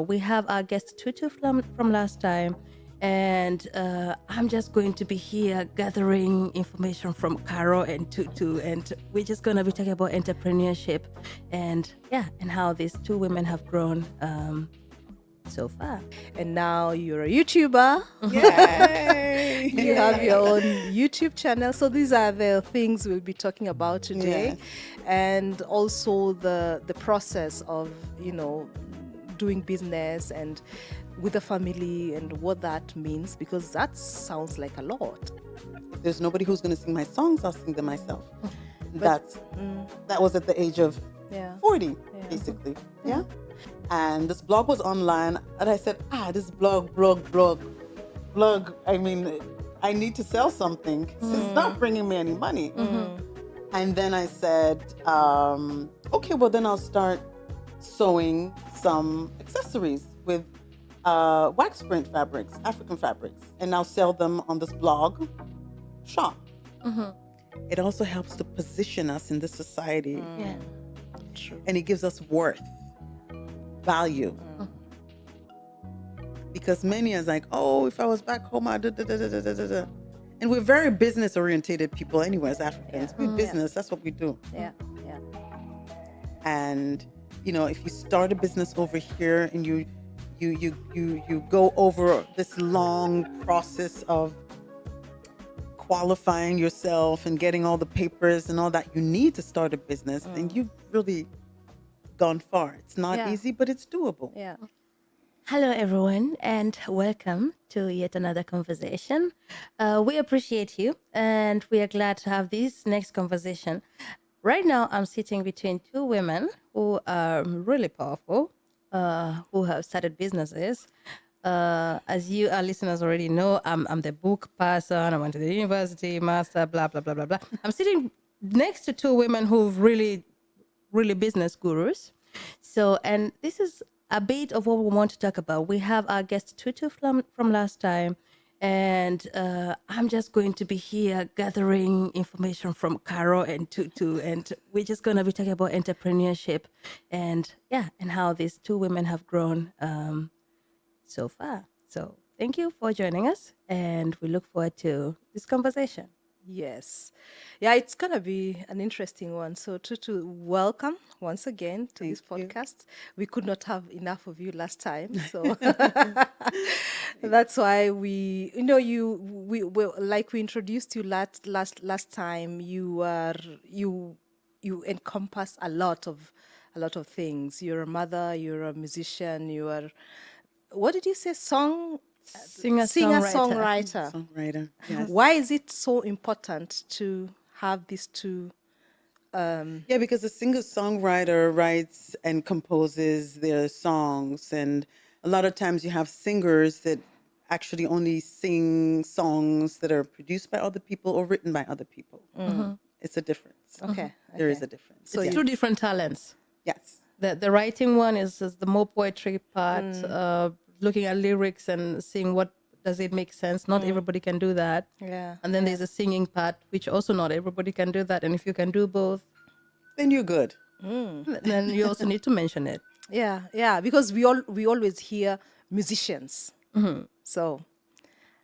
We have our guest Tutu from last time, and I'm just going to be here gathering information from Caro and Tutu, and we're just going to be talking about entrepreneurship and and how these two women have grown so far. And now you're a YouTuber. Yay! You have your own YouTube channel. So these are the things we'll be talking about today. Yes. And also the process of, doing business and with a family and what that means, because that sounds like a lot. If there's nobody who's going to sing my songs, I'll sing them myself. That was at the age of Yeah. 40, basically. Yeah. And this blog was online, and I said, this blog. I mean, I need to sell something. It's not bringing me any money. And then I said, okay, well, then I'll start sewing some accessories with wax print fabrics, African fabrics, and I'll sell them on this blog shop. It also helps to position us in the society. Yeah. True. And it gives us worth, value. Because many is like, oh, if I was back home, I'd da, da, da, da, da, da, da. And we're very business oriented people anyway, as Africans. We business, that's what we do. Yeah. And if you start a business over here and you go over this long process of qualifying yourself and getting all the papers and all that you need to start a business, then you've really gone far. It's not easy, but it's doable. Yeah. Hello, everyone, and welcome to yet another conversation. We appreciate you, and we are glad to have this next conversation. Right now, I'm sitting between two women who are really powerful, who have started businesses. As you, our listeners, already know, I'm the book person. I went to the university, master, blah, blah, blah, blah, blah. I'm sitting next to two women who've really business gurus. So, and this is a bit of what we want to talk about. We have our guest Tutu from last time, and I'm just going to be here gathering information from Caro and Tutu, and we're just going to be talking about entrepreneurship and and how these two women have grown so far. So thank you for joining us, and we look forward to this conversation. Yes. Yeah, it's going to be an interesting one. So, Tutu, welcome once again to this Thank you. podcast. We could not have enough of you last time. So, that's why like we introduced you last time, you encompass a lot of things. You're a mother, you're a musician, you are, what did you say, Singer-songwriter. Songwriter. Yes. why is it so important to have these two? Yeah, because a singer-songwriter writes and composes their songs, and a lot of times you have singers that actually only sing songs that are produced by other people or written by other people. It's a difference. Okay. There is a difference. So it's Yeah. two different talents. Yes. The writing one is the more poetry part, looking at lyrics and seeing what does it make sense. Not everybody can do that. Yeah. And then there's a singing part, which also not everybody can do that. And if you can do both, Then you're good. then you also need to mention it. Yeah, because we always hear musicians. So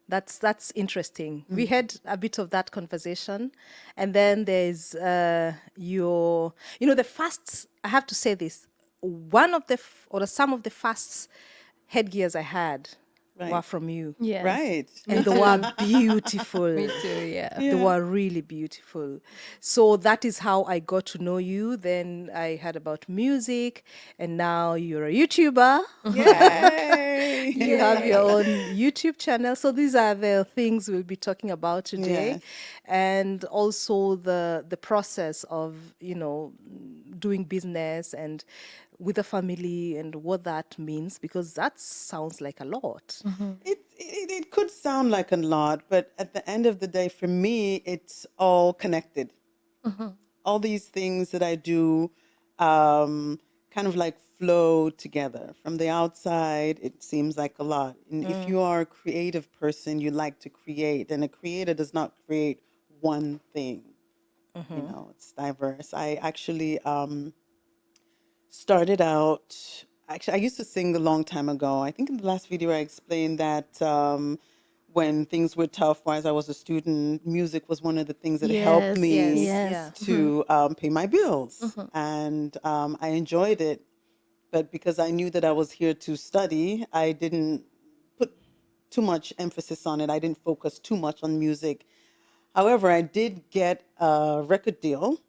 that's interesting. We had a bit of that conversation, and then there's the first. I have to say this. One of the some of the first headgears I had were from you. Yeah. Right. And they were beautiful. Me too, yeah. They were really beautiful. So that is how I got to know you. Then I heard about music, and now you're a YouTuber. Yay! You have your own YouTube channel. So these are the things we'll be talking about today. Yes. And also the process of, doing business and with a family and what that means, because that sounds like a lot. It could sound like a lot, but at the end of the day, for me, it's all connected. All these things that I do kind of like flow together. From the outside, it seems like a lot. And if you are a creative person, you like to create. And a creator does not create one thing. You know, it's diverse. I actually started out actually, I used to sing a long time ago. I think in the last video I explained that when things were tough, while I was a student, music was one of the things that helped Yes, me Yes, yes. yeah. to pay my bills. And I enjoyed it. But because I knew that I was here to study, I didn't put too much emphasis on it. I didn't focus too much on music. However, I did get a record deal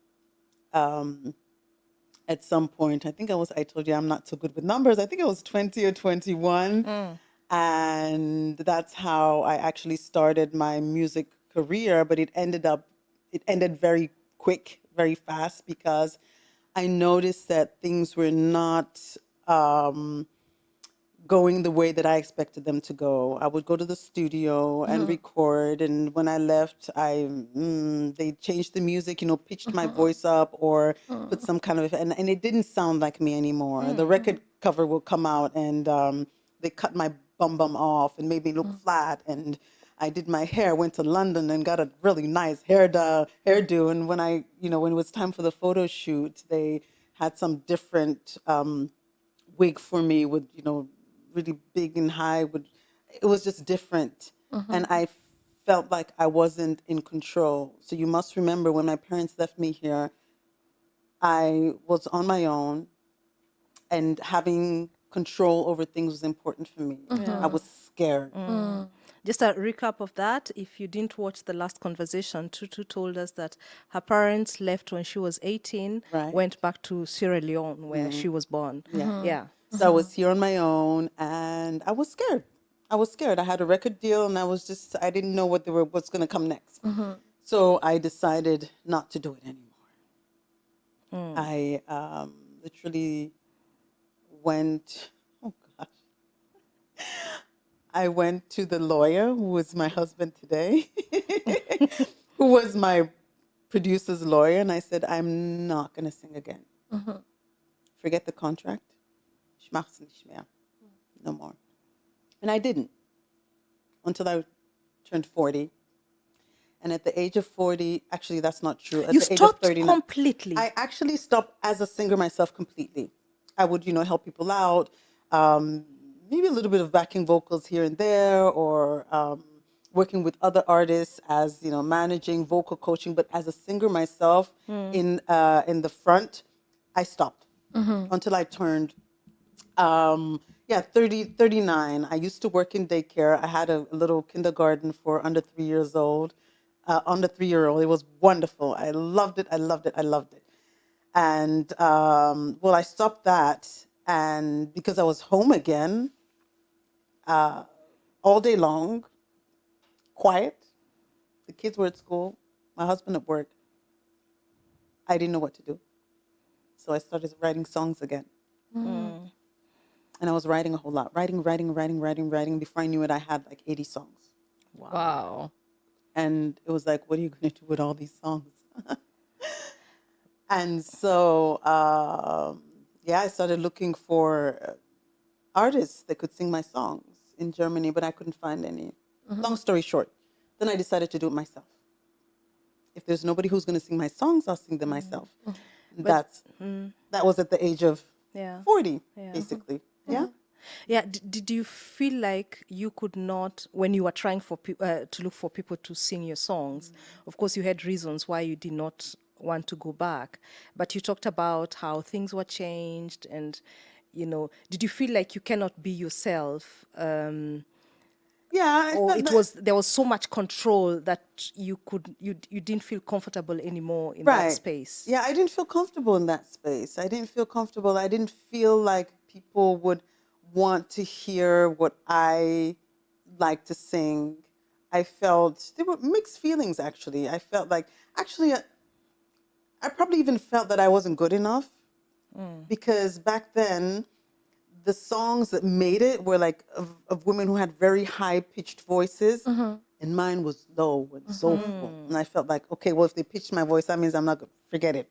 at some point. I told you I'm not so good with numbers. I think I was 20 or 21. And that's how I actually started my music career. But it ended very quick, very fast because I noticed that things were not going the way that I expected them to go. I would go to the studio and record, and when I left, they changed the music, pitched my voice up or put some kind of, and it didn't sound like me anymore. The record cover will come out, and they cut my bum off and made me look flat, and I did my hair, went to London and got a really nice hairdo, and when it was time for the photo shoot, they had some different wig for me with really big and high would it was just different, and I felt like I wasn't in control. So you must remember, when my parents left me here, I was on my own, and having control over things was important for me. I Yeah. was scared. Just a recap of that. If you didn't watch the last conversation, Tutu told us that her parents left when she was 18, Right. went back to Sierra Leone where she was born. Yeah. Yeah. So I was here on my own, and I was scared. I was scared. I had a record deal, and I didn't know what's going to come next. So I decided not to do it anymore. I literally went, oh gosh, I went to the lawyer who is my husband today, who was my producer's lawyer, and I said, I'm not going to sing again. Forget the contract. Ich mach's nicht mehr. No more. And I didn't until I turned 40. And at the age of 40, actually, that's not true. At You the age of stopped 39, completely. I actually stopped as a singer myself completely. I would, help people out, maybe a little bit of backing vocals here and there, or working with other artists as, managing, vocal coaching. But as a singer myself in the front, I stopped until I turned yeah, 30, 39. I used to work in daycare. I had a little kindergarten for under 3 years old, under 3-year-old. It was wonderful. I loved it. I loved it. I loved it. And well, I stopped that, and because I was home again all day long, quiet. The kids were at school, my husband at work. I didn't know what to do, so I started writing songs again. And I was writing a whole lot, writing. Before I knew it, I had like 80 songs. Wow. And it was like, what are you going to do with all these songs? And so, yeah, I started looking for artists that could sing my songs in Germany, but I couldn't find any. Long story short, then I decided to do it myself. If there's nobody who's going to sing my songs, I'll sing them myself. But That was at the age of yeah. 40, Yeah. basically. Yeah. Yeah. Did you feel like you could not, when you were trying to look for people to sing your songs? Of course, you had reasons why you did not want to go back, but you talked about how things were changed, and did you feel like you cannot be yourself, Yeah, I or felt that. there was so much control that you didn't feel comfortable anymore in that Right. space? Yeah, I didn't feel comfortable in that space. I didn't feel comfortable. I didn't feel like people would want to hear what I like to sing. I felt there were mixed feelings, actually. I felt like, actually, I probably even felt that I wasn't good enough, because back then, the songs that made it were like of women who had very high pitched voices, and mine was low and soulful. And I felt like, okay, well, if they pitched my voice, that means I'm not going to forget it,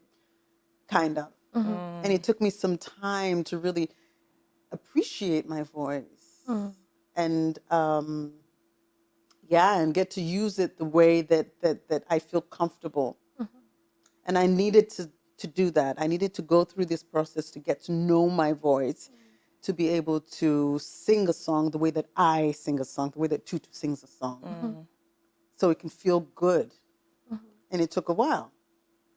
kind of. And it took me some time to really appreciate my voice, and yeah, and get to use it the way that I feel comfortable. And I needed to do that. I needed to go through this process to get to know my voice, to be able to sing a song the way that I sing a song, the way that Tutu sings a song, so it can feel good. And it took a while.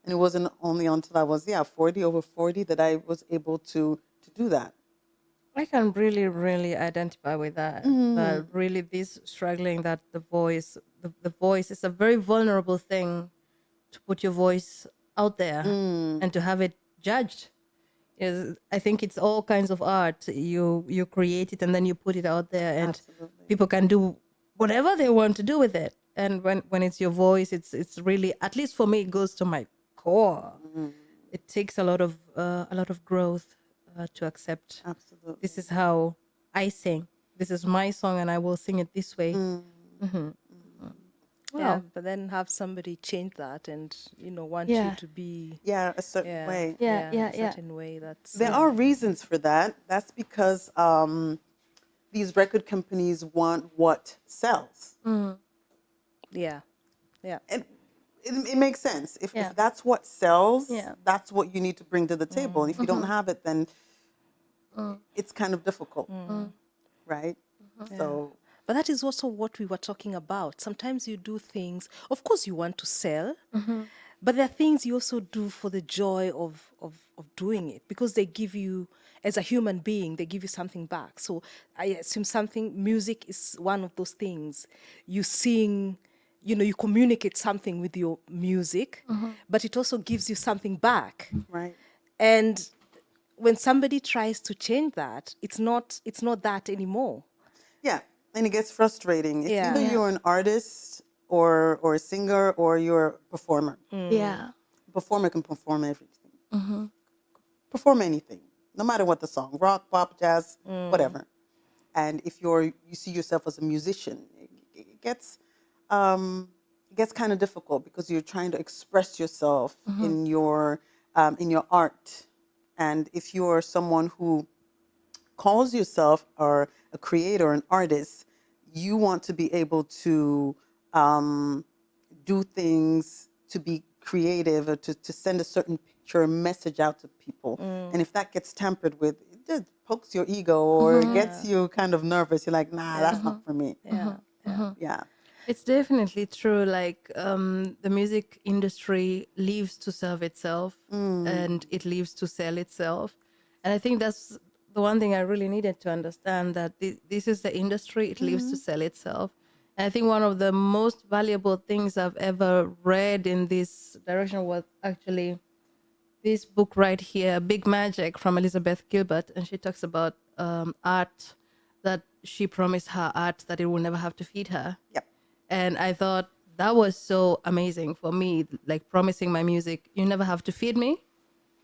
And it wasn't only until I was, 40, over 40, that I was able to do that. I can really, really identify with that. That really, this struggling that the voice is a very vulnerable thing to put your voice out there and to have it judged. Is I think it's all kinds of art. You create it and then you put it out there, and Absolutely. people can do whatever they want to do with it. And when it's your voice, it's really, at least for me, it goes to my core. It takes a lot of growth to accept. Absolutely. This is how I sing. This is my song, and I will sing it this way. Yeah, Wow. but then have somebody change that and, want you Yeah. to be, Yeah, a certain yeah, way. Yeah, a yeah. certain way. That's, There are reasons for that. That's because these record companies want what sells. yeah, yeah. And it makes sense. Yeah. If that's what sells, Yeah. that's what you need to bring to the table. And if you don't have it, then it's kind of difficult, right? So, But that is also what we were talking about. Sometimes you do things, of course, you want to sell, but there are things you also do for the joy of doing it because they give you, as a human being, they give you something back. So I assume music is one of those things. You sing, you communicate something with your music, but it also gives you something back. right. And when somebody tries to change that, it's not that anymore. Yeah. And it gets frustrating. It's Yeah. either Yeah. you're an artist or a singer or you're a performer. Yeah. A performer can perform everything. Perform anything, no matter what the song, rock, pop, jazz, whatever. And if you see yourself as a musician, it gets kind of difficult because you're trying to express yourself in your art. And if you're someone who calls yourself or a creator, an artist, you want to be able to do things, to be creative, or to send a certain picture or message out to people. And if that gets tampered with, it just pokes your ego or it gets you kind of nervous. You're like, nah, that's not for me. Yeah, yeah. Yeah. It's definitely true. Like the music industry lives to serve itself, and it lives to sell itself. And I think that's the one thing I really needed to understand, that this is the industry, it lives to sell itself. And I think one of the most valuable things I've ever read in this direction was actually this book right here, Big Magic, from Elizabeth Gilbert. And she talks about art, that she promised her art that it will never have to feed her. Yep. And I thought that was so amazing for me, like promising my music, you never have to feed me.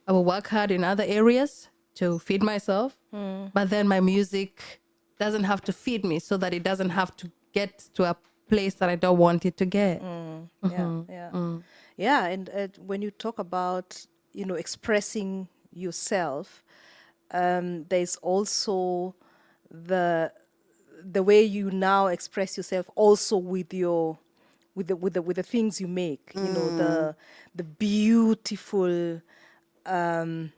I will work hard in other areas to feed myself. But then my music doesn't have to feed me, so that it doesn't have to get to a place that I don't want it to get. Yeah, yeah, yeah. And when you talk about expressing yourself, there's also the the way you now express yourself also with your with the things you make. The beautiful, I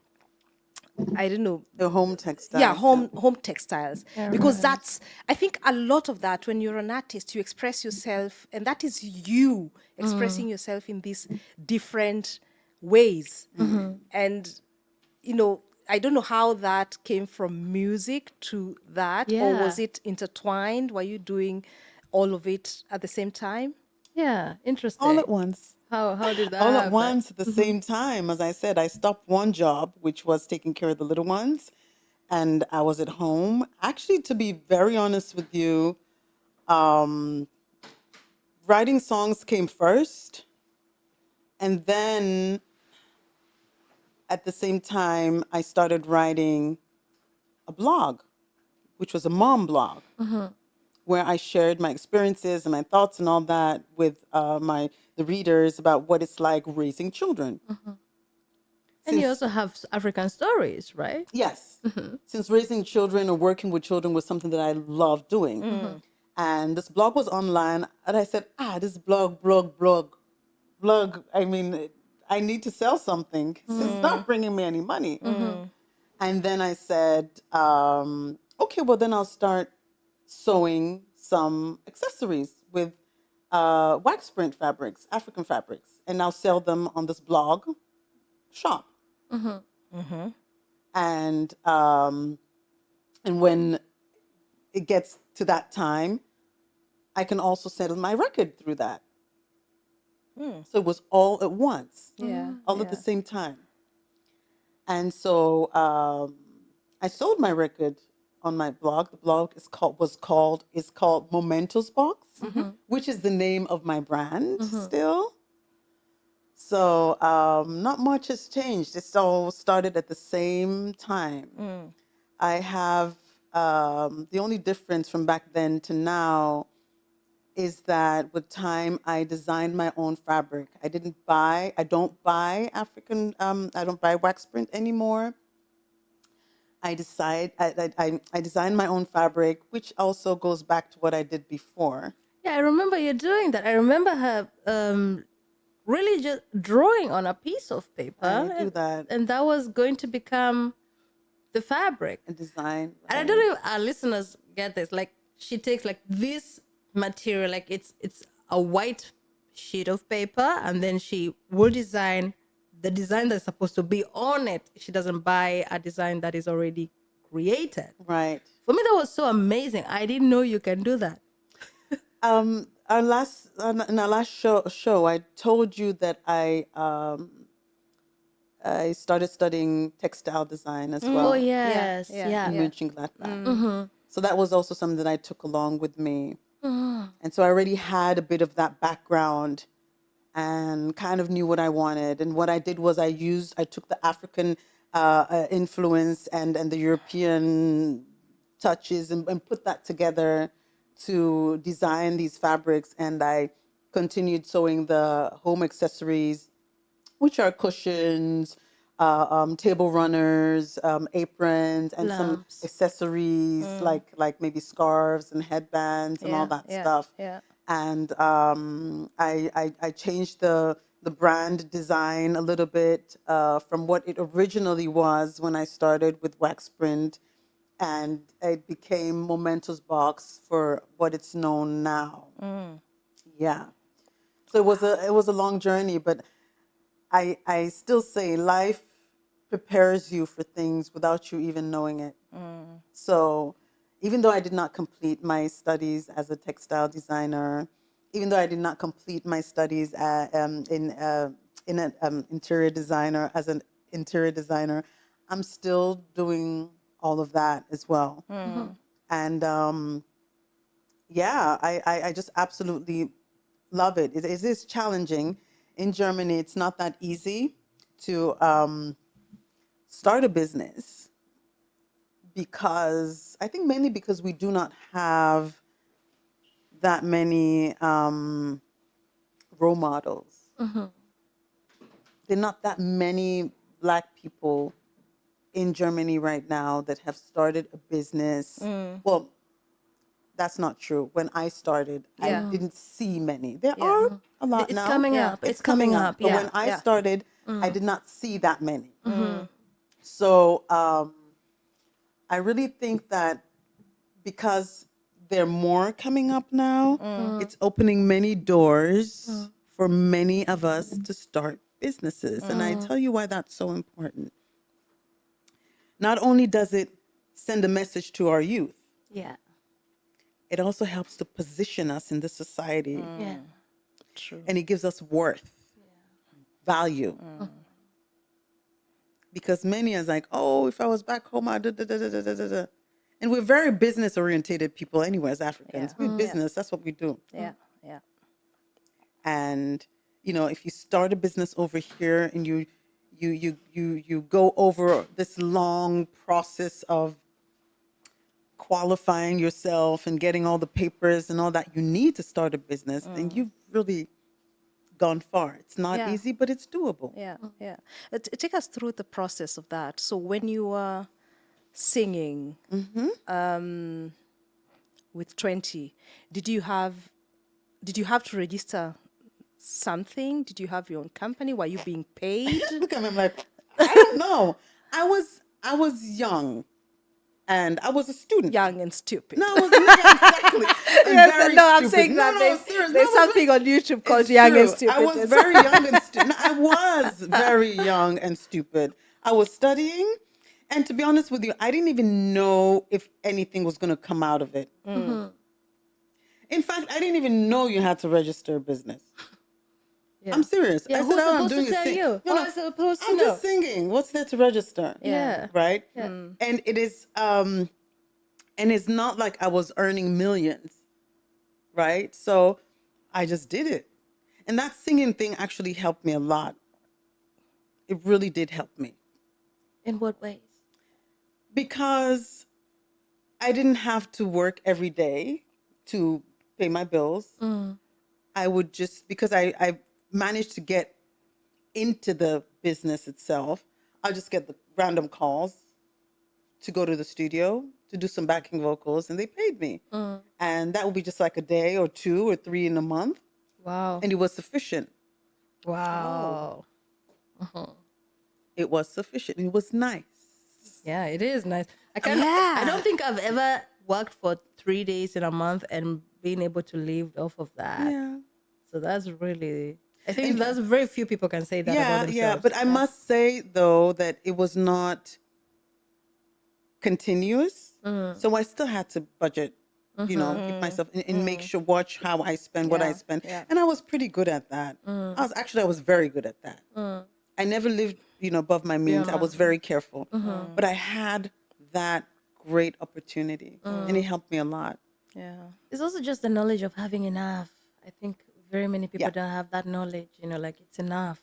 don't know, The home yeah, textiles. home textiles, Yeah, because right. that's, I think, a lot of that. When you're an artist, you express yourself, and that is you expressing yourself in these different ways. And I don't know how that came from music to that, or was Yeah. it intertwined? Were you doing all of it at the same time? Yeah, All interesting. at once. How did that All at happen? once at the same time. As I said, I stopped one job, which was taking care of the little ones, and I was at home. Actually, to be very honest with you, writing songs came first, and then at the same time, I started writing a blog, which was a mom blog, where I shared my experiences and my thoughts and all that with the readers about what it's like raising children. And you Since also have African stories, right? Yes, since raising children or working with children was something that I love doing, and this blog was online, and I said, this blog. I mean, I need to sell something. 'Cause it's not bringing me any money. And then I said, okay, well, then I'll start sewing some accessories with wax print fabrics, African fabrics, and I'll sell them on this blog shop. And when it gets to that time, I can also sell my record through that. So it was all at once, Yeah. all at the same time. And so I sold my record on my blog. The blog is called Mementos Box, which is the name of my brand still. So not much has changed. It's all started at the same time. I have the only difference from back then to now is that with time I designed my own fabric. I don't buy I don't buy wax print anymore. I designed my own fabric, which also goes back to what I did before. Yeah, I remember you doing that. I remember her really just drawing on a piece of paper, I do that. and that was going to become the fabric. And design. And I don't know if our listeners get this. Like, she takes like this material, like it's a white sheet of paper, and then she will design the design that's supposed to be on it. She doesn't buy a design that is already created. Right. For me, that was so amazing. I didn't know you can do that. In our last show, I told you that I started studying textile design as well. Oh yes, yeah, yeah. In Mönchengladbach. So that was also something that I took along with me. And so I already had a bit of that background and kind of knew what I wanted. And what I did was I took the African influence and the European touches and put that together to design these fabrics. And I continued sewing the home accessories, which are cushions, table runners, aprons, and some Lamps. accessories like maybe scarves and headbands and all that stuff. Yeah. And I changed the brand design a little bit from what it originally was when I started with wax print, and it became Momentous Box for what it's known now. Yeah. So it was a long journey, but I still say life prepares you for things without you even knowing it. So even though I did not complete my studies as a textile designer, even though I did not complete my studies in an interior designer as an interior designer, I'm still doing all of that as well. And yeah, I just absolutely love it. It is challenging. In Germany, it's not that easy to start a business because I think mainly because we do not have that many role models. There are not that many Black people in Germany right now that have started a business. Well, that's not true. When I started, I didn't see many. There are a lot It's now. coming up. It's coming up. But Yeah. when I started, I did not see that many. So I really think that because there are more coming up now, it's opening many doors for many of us to start businesses. And I tell you why that's so important. Not only does it send a message to our youth, Yeah. it also helps to position us in the society, Yeah. True. and it gives us worth, value. Because many is like, oh, if I was back home, I da da da da da da da. And we're very business orientated people anyway as Africans. We're business, that's what we do. Yeah. Yeah. And if you start a business over here and you go over this long process of qualifying yourself and getting all the papers and all that you need to start a business, then you've really gone far. It's not Yeah. easy, but it's doable. Yeah. Yeah. Take us through the process of that. So when you were singing with 20, did you have to register something? Did you have your own company? Were you being paid? Look at me, I'm like, I don't know. I was young and I was a student. Young and stupid. No, I was not exactly. And Yes, very no, I'm stupid. saying No, that no, serious. No, there's I was something on YouTube called it's Young and true. I Stupid. was very young and stupid. No, I was very young and stupid. I was studying, and to be honest with you, I didn't even know if anything was going to come out of it. In fact, I didn't even know you had to register a business. Yeah. I'm serious. Yeah, I said, who's "Oh, I'm supposed to doing a tell thing." you? No, How no, is it supposed to I'm know? just singing. What's there to register? Yeah. Right. Yeah. And it is, and it's not like I was earning millions, right? So I just did it. And that singing thing actually helped me a lot. It really did help me In what ways? because I didn't have to work every day to pay my bills. I would just, because I managed to get into the business itself, I just get the random calls to go to the studio to do some backing vocals, and they paid me. And that would be just like a day or two or three in a month. Wow. And it was sufficient. Wow. It was sufficient. It was nice. Yeah, it is nice. I can't. I Yeah. don't think I've ever worked for 3 days in a month and been able to live off of that. Yeah. So that's really. I think And that's very few people can say that about yeah, yeah. themselves. But I must say though that it was not continuous. So I still had to budget, keep myself and make sure, watch how I spend, what I Yeah, spend. yeah. And I was pretty good at that. I was very good at that. I never lived, above my means. I was very careful. But I had that great opportunity and it helped me a lot. Yeah. It's also just the knowledge of having enough. I think very many people Yeah. don't have that knowledge. Like it's enough.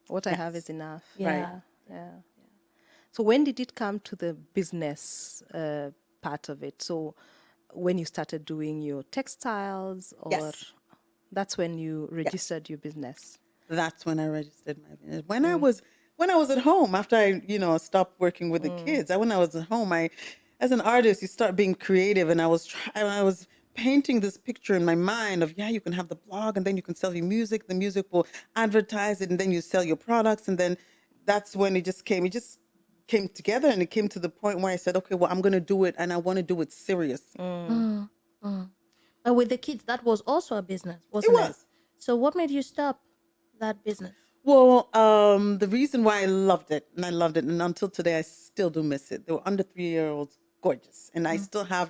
What I have Yes. is enough. Yeah. Yeah. So when did it come to the business part of it? So when you started doing your textiles, or Yes. that's when you registered your business? That's when I registered my business. When I was at home after I, stopped working with the kids. When I was at home, as an artist, you start being creative, and I was painting this picture in my mind of, yeah, you can have the blog, and then you can sell your music. The music will advertise it, and then you sell your products, and then that's when it just came. It just came together, and it came to the point where I said, okay, well, I'm going to do it, and I want to do it serious. But with the kids, that was also a business, It wasn't it? was. So what made you stop that business? Well, the reason why I loved it, and until today I still do miss it. They were under 3 year olds, gorgeous, and I still have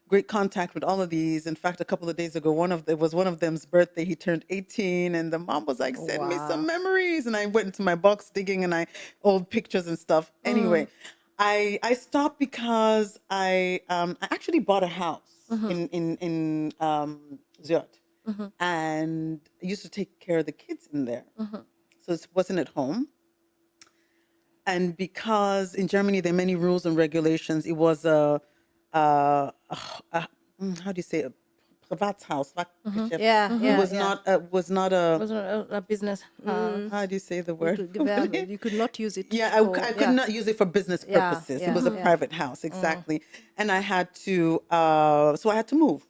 great contact with all of these. In fact, a couple of days ago, one of them's birthday. He turned 18, and the mom was like, "Send me some Wow. memories." And I went into my box digging, and old pictures and stuff. Anyway, I stopped because I actually bought a house in Zurich, and I used to take care of the kids in there. So it wasn't at home. And because in Germany there are many rules and regulations, it was how do you say, a Privatshaus, Wachgeschäft. Yeah, It yeah, was yeah. not It wasn't a business house. how do you say the You word? could, you could not use it. Yeah, for, I could not use it for business Yeah, purposes. It yeah, was a yeah. private house, exactly. And I had to, so I had to move.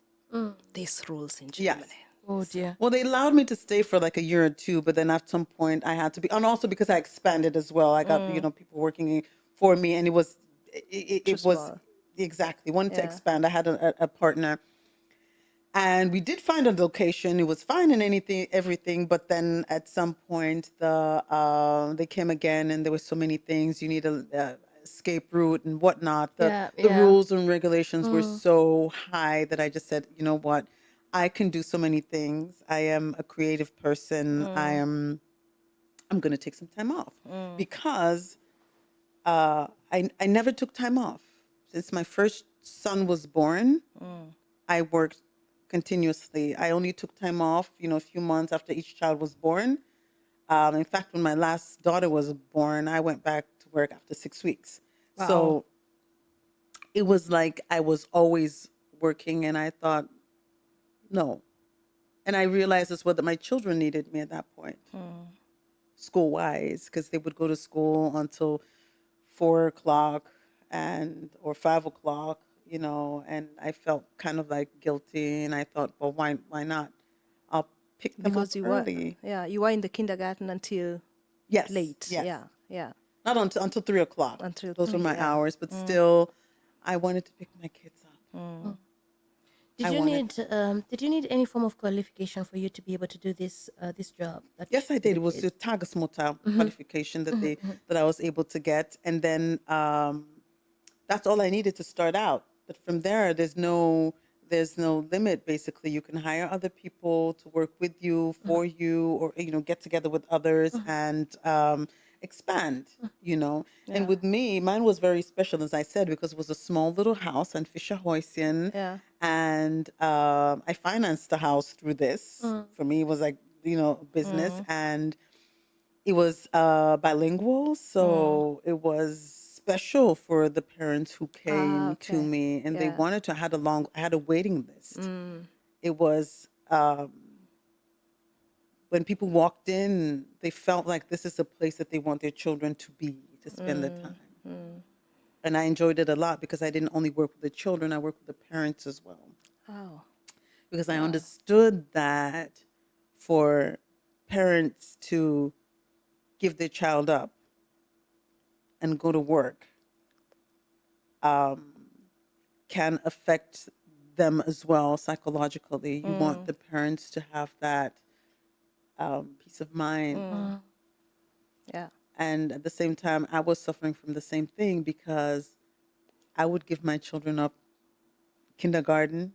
These rules in Yes. Germany. Oh dear. Well, they allowed me to stay for like a year or two, but then at some point I had to be, and also because I expanded as well. I got, people working for me, and Too it was small. exactly wanted to Yeah. expand. I had a partner, and we did find a location. It was fine and everything, but then at some point they came again, and there were so many things. You need a escape route and whatnot. Yeah, The yeah. rules and regulations were so high that I just said, you know what, I can do so many things. I am a creative person. I'm going to take some time off because I never took time off since my first son was born. I worked continuously. I only took time off, a few months after each child was born. In fact, when my last daughter was born, I went back to work after 6 weeks. Wow. So it was like I was always working, and I thought, no. And I realized as well that my children needed me at that point, school wise, because they would go to school until 4 o'clock or 5 o'clock, and I felt kind of like guilty, and I thought, well, why not? I'll pick them up Because early. you were in the kindergarten until Yes, late. yes. Yeah, yeah. Not until 3 o'clock. Until Those were 3, my yeah. hours, but still, I wanted to pick my kids up. Did I you wanted. need any form of qualification for you to be able to do this job that Yes, I with did. the It was the kids? Tagesmutter qualification that I was able to get, and then that's all I needed to start out. But from there, there's no limit. Basically, you can hire other people to work with you, for you, or get together with others and expand. And Yeah. with me, mine was very special, as I said, because it was a small little house on Fischerhäuschen, Yeah. and I financed the house through this. For me, it was like business, and it was bilingual, so it was special for the parents who Ah, came to okay. me, and they Yeah. wanted to. I had a waiting list. It was when people walked in, they felt like this is a place that they want their children to be, to spend the time. And I enjoyed it a lot because I didn't only work with the children, I worked with the parents as well. Oh. Because I understood that for parents to give their child up and go to work can affect them as well psychologically. You want the parents to have that peace of mind. Yeah. And at the same time, I was suffering from the same thing because I would give my children up kindergarten.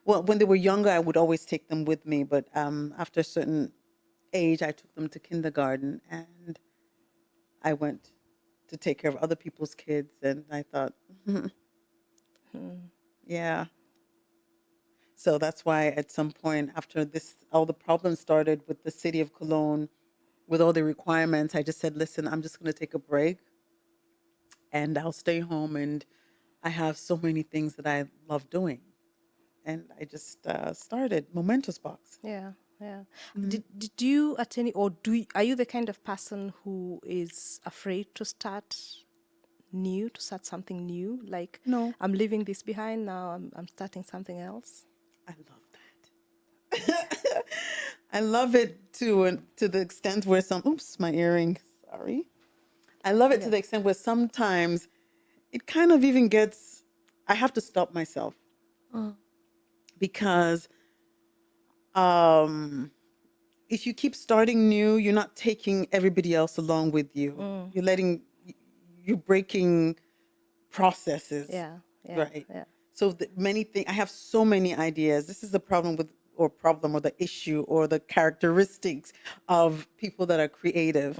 Well, when they were younger, I would always take them with me, but after a certain age, I took them to kindergarten, and I went to take care of other people's kids, and I thought, yeah. So that's why at some point after this, all the problems started with the city of Cologne, with all the requirements, I just said, listen, I'm just going to take a break and I'll stay home. And I have so many things that I love doing. And I just started Momentous Box. Yeah. Yeah. Did you at any or are you the kind of person who is afraid to start new, to start something new? Like, No, I'm leaving this behind now. I'm starting something else. I love that. I love it too, and to the extent where oops, my earring, sorry. I love it to Yeah. the extent where sometimes it kind of even gets, I have to stop myself because um, if you keep starting new, you're not taking everybody else along with you. You're breaking processes, Yeah. Yeah. right? Yeah. So many things, I have so many ideas. This is the or the issue or the characteristics of people that are creative.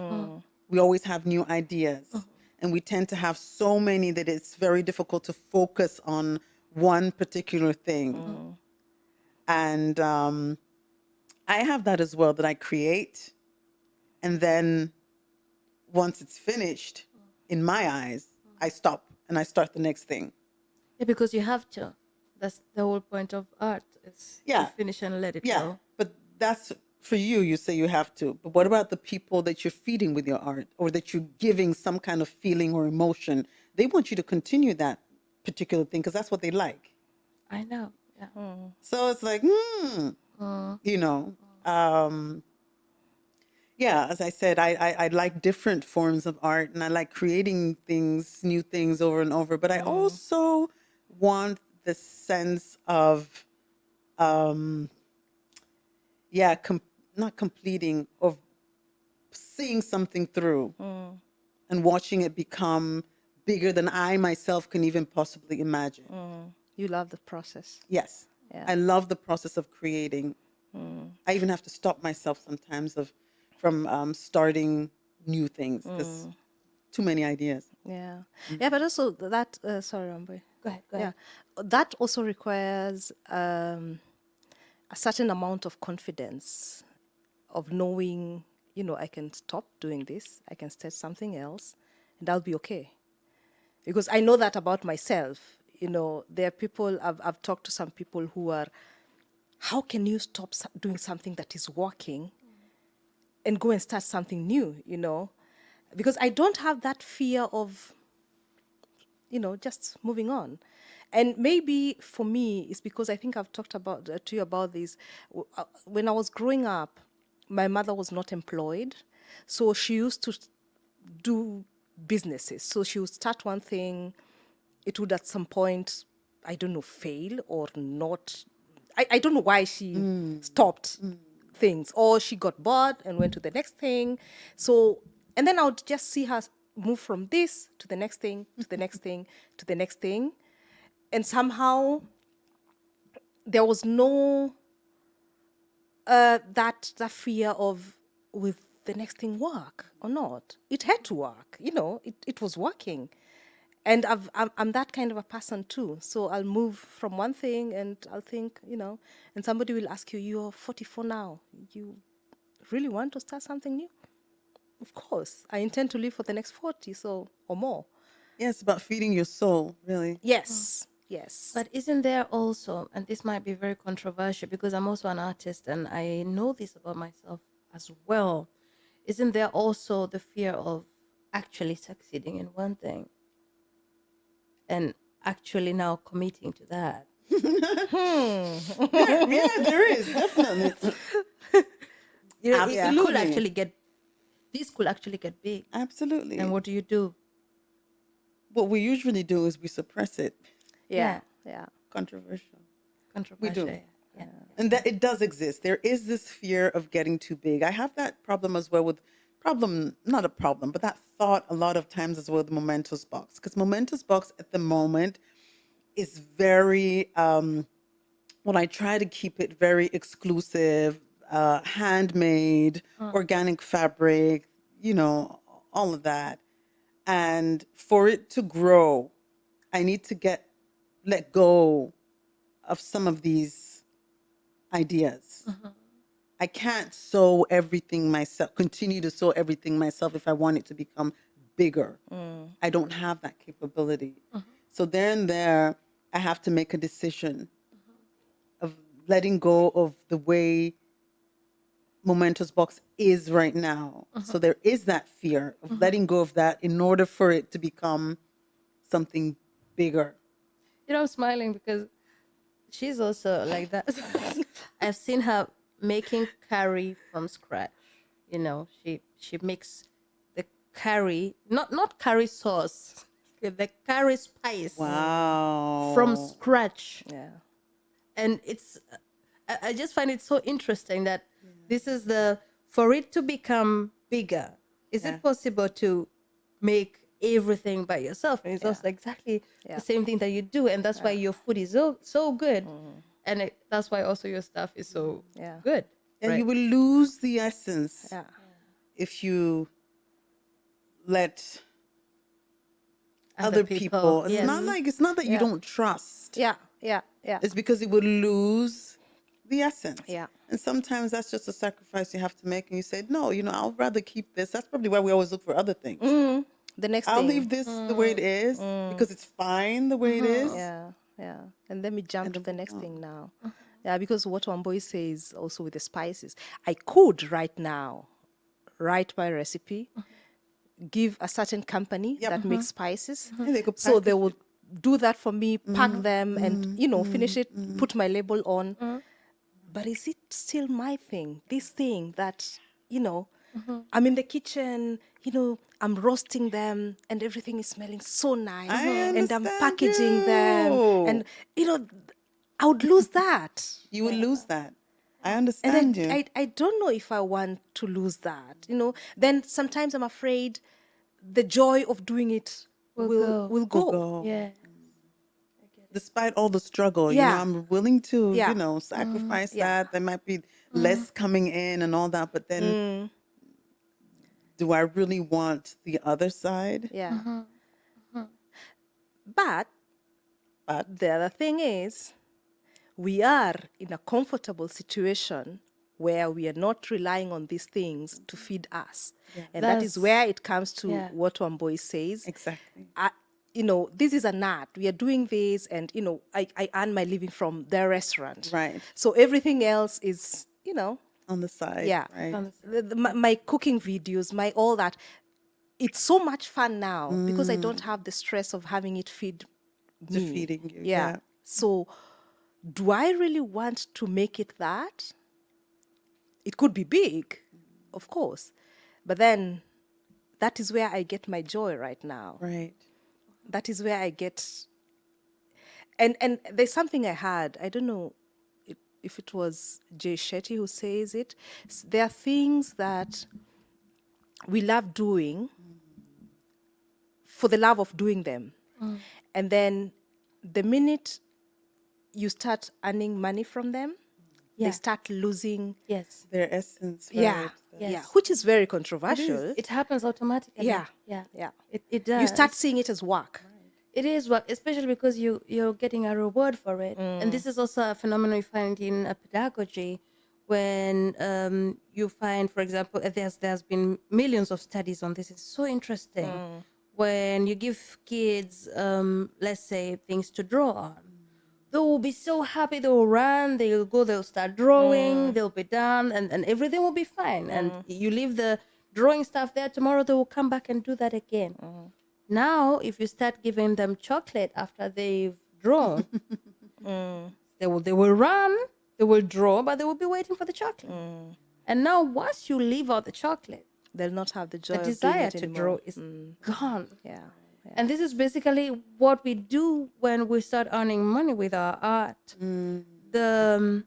We always have new ideas, and we tend to have so many that it's very difficult to focus on one particular thing. And I have that as well, that I create, and then once it's finished, in my eyes, I stop and I start the next thing. Yeah, because you have to. That's the whole point of art is to Yeah, finish and let it yeah. go. But that's for you. You say you have to. But what about the people that you're feeding with your art, or that you're giving some kind of feeling or emotion? They want you to continue that particular thing because that's what they like. I know. Yeah. So it's like, you know, um, yeah, as I said, I like different forms of art, and I like creating things, new things over and over. But I also want the sense of, um, yeah, not completing, of seeing something through and watching it become bigger than I myself can even possibly imagine. You love the process. Yes, Yeah. I love the process of creating. I even have to stop myself sometimes from starting new things because too many ideas. Yeah. Yeah, but also that, sorry, Rambo. Go ahead. Go Yeah. ahead. That also requires a certain amount of confidence of knowing, I can stop doing this, I can start something else, and I'll be okay. Because I know that about myself. There are people, I've talked to some people who are, how can you stop doing something that is working and go and start something new? Because I don't have that fear of, just moving on. And maybe for me, it's because I think I've talked about to you about this. When I was growing up, my mother was not employed, so she used to do businesses. So she would start one thing, it would at some point, I don't know, fail or not. I don't know why she stopped things, or she got bored and went to the next thing. So, and then I would just see her move from this to the next thing, to the next thing, to the next thing. And somehow there was no that fear of, will the next thing work or not? It had to work, it was working. And I'm that kind of a person too. So I'll move from one thing and I'll think, and somebody will ask you, you're 44 now. You really want to start something new? Of course. I intend to live for the next 40, so, or more. Yeah, it's about feeding your soul, really. Yes. Yes. But isn't there also, and this might be very controversial because I'm also an artist and I know this about myself as well, isn't there also the fear of actually succeeding in one thing and actually now committing to that? Yeah, there is, definitely. It could Absolutely. actually get, this could actually get big. Absolutely. And what do you do? What we usually do is we suppress it. Yeah. Yeah. Controversial. Controversial. do. Yeah. And that it does exist. There is this fear of getting too big. I have that problem as well with not a problem, but that thought a lot of times as well with Momentous Box. Because Momentous Box at the moment is very, well, I try to keep it very exclusive, handmade, organic fabric, all of that. And for it to grow, I need to let go of some of these ideas. I can't sew everything myself, continue to sew everything myself if I want it to become bigger. I don't have that capability. So there, I have to make a decision of letting go of the way Momentous Box is right now. So there is that fear of letting go of that in order for it to become something bigger. I'm smiling because she's also like that. I've seen her making curry from scratch. She makes the curry, not curry sauce, the curry spice Wow. from scratch. Yeah. And I just find it so interesting that this is for it to become bigger. Is Yeah. it possible to make everything by yourself? And it's also exactly Yeah. the same thing that you do, and that's why your food is so good, and that's why also your stuff is so Yeah. good. Yeah, right? you will lose the essence Yeah. if you let Other other people. It's yes. not that you Yeah. don't trust. Yeah. Yeah. Yeah. It's because it would lose the essence. Yeah. And sometimes that's just a sacrifice you have to make. And you say, no, I'll rather keep this. That's probably why we always look for other things. The next I'll thing. leave this the way it is because it's fine the way it is. Yeah, yeah. And let me jump And to then the move next on. thing now. Yeah, because what Wamboi says also with the spices, I could right now write my recipe, give a certain company Yep. that makes spices. And they could So they package will it. do that for me, pack them and, finish it, put my label on. But is it still my thing? This thing that, I'm in the kitchen, I'm roasting them and everything is smelling so nice. I And I'm understand packaging them. you. And, I would lose that. You will lose that. I And understand you. I don't know if I want to lose that. Then sometimes I'm afraid the joy of doing it Will will go. will Will go. go. Yeah. Despite all the struggle, Yeah. I'm willing to, Yeah. sacrifice Yeah. that. There might be less coming in and all that, but then do I really want the other side? Yeah. But But the other thing is, we are in a comfortable situation where we are not relying on these things to feed us. And that is That's- where it comes to yeah. what Wamboi says. exactly. This is an art. We are doing this, and I earn my living from the restaurant. Right. So everything else is, On the side. yeah. Right. My cooking videos, my all that. It's so much fun now because I don't have the stress of having it feed To me. feeding you. Yeah. Yeah. So, do I really want to make it that? It could be big, of course, but then that is where I get my joy right now. Right. That is where I get, and there's something I had. I don't know if it was Jay Shetty who says it. There are things that we love doing for the love of doing them. And then the minute you start earning money from them, Yeah. they start losing, Yes. Their essence, right? yeah, Yes. yeah, which is very controversial. It happens automatically. Yeah. Yeah. Yeah. It does. You start seeing it as work. It is work, especially because you're getting a reward for it. And this is also a phenomenon you find in pedagogy, when you find, for example, there's been millions of studies on this. It's so interesting. When you give kids, let's say, things to draw on, they will be so happy. They will run, they'll go, they'll start drawing, they'll be done, and everything will be fine. And you leave the drawing stuff there. Tomorrow they will come back and do that again. Now, if you start giving them chocolate after they've drawn, they will run, they will draw, but they will be waiting for the chocolate. And now, once you leave out the chocolate, They'll not have the joy the of doing desire it to anymore. draw is gone. Yeah. Yeah. And this is basically what we do when we start earning money with our art. The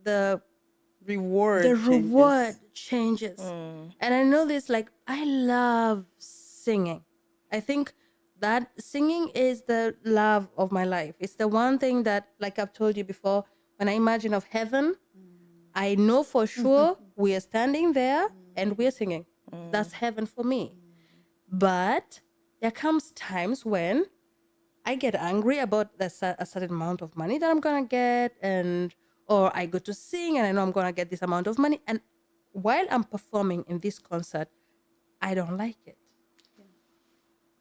the Reward. the changes. reward changes. And I know this, like, I love singing. I think that singing is the love of my life. It's the one thing that, like I've told you before, when I imagine of heaven, I know for sure we are standing there and we're singing. That's heaven for me. But there comes times when I get angry about a certain amount of money that I'm gonna get, or I go to sing and I know I'm gonna get this amount of money, and while I'm performing in this concert, I don't like it.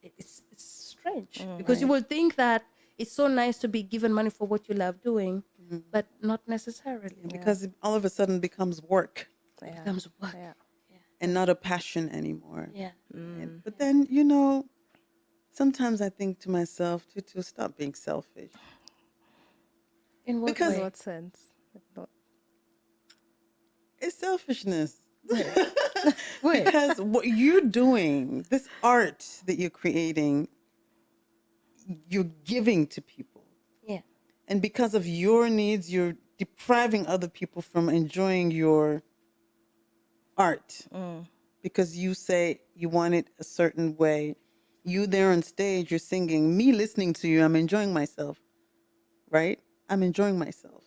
It's strange because you will think that it's so nice to be given money for what you love doing, but not necessarily. Because it all of a sudden becomes work It becomes work. Yeah. and not a passion anymore. Yeah. But then, sometimes I think to myself, Tutu, stop being selfish. In what Because- In way? what sense? No. It's selfishness. Wait. Because what you're doing, this art that you're creating, you're giving to people. Yeah. And because of your needs, you're depriving other people from enjoying your art. Because you say you want it a certain way. You there on stage, you're singing. Me listening to you, I'm enjoying myself. Right? I'm enjoying myself.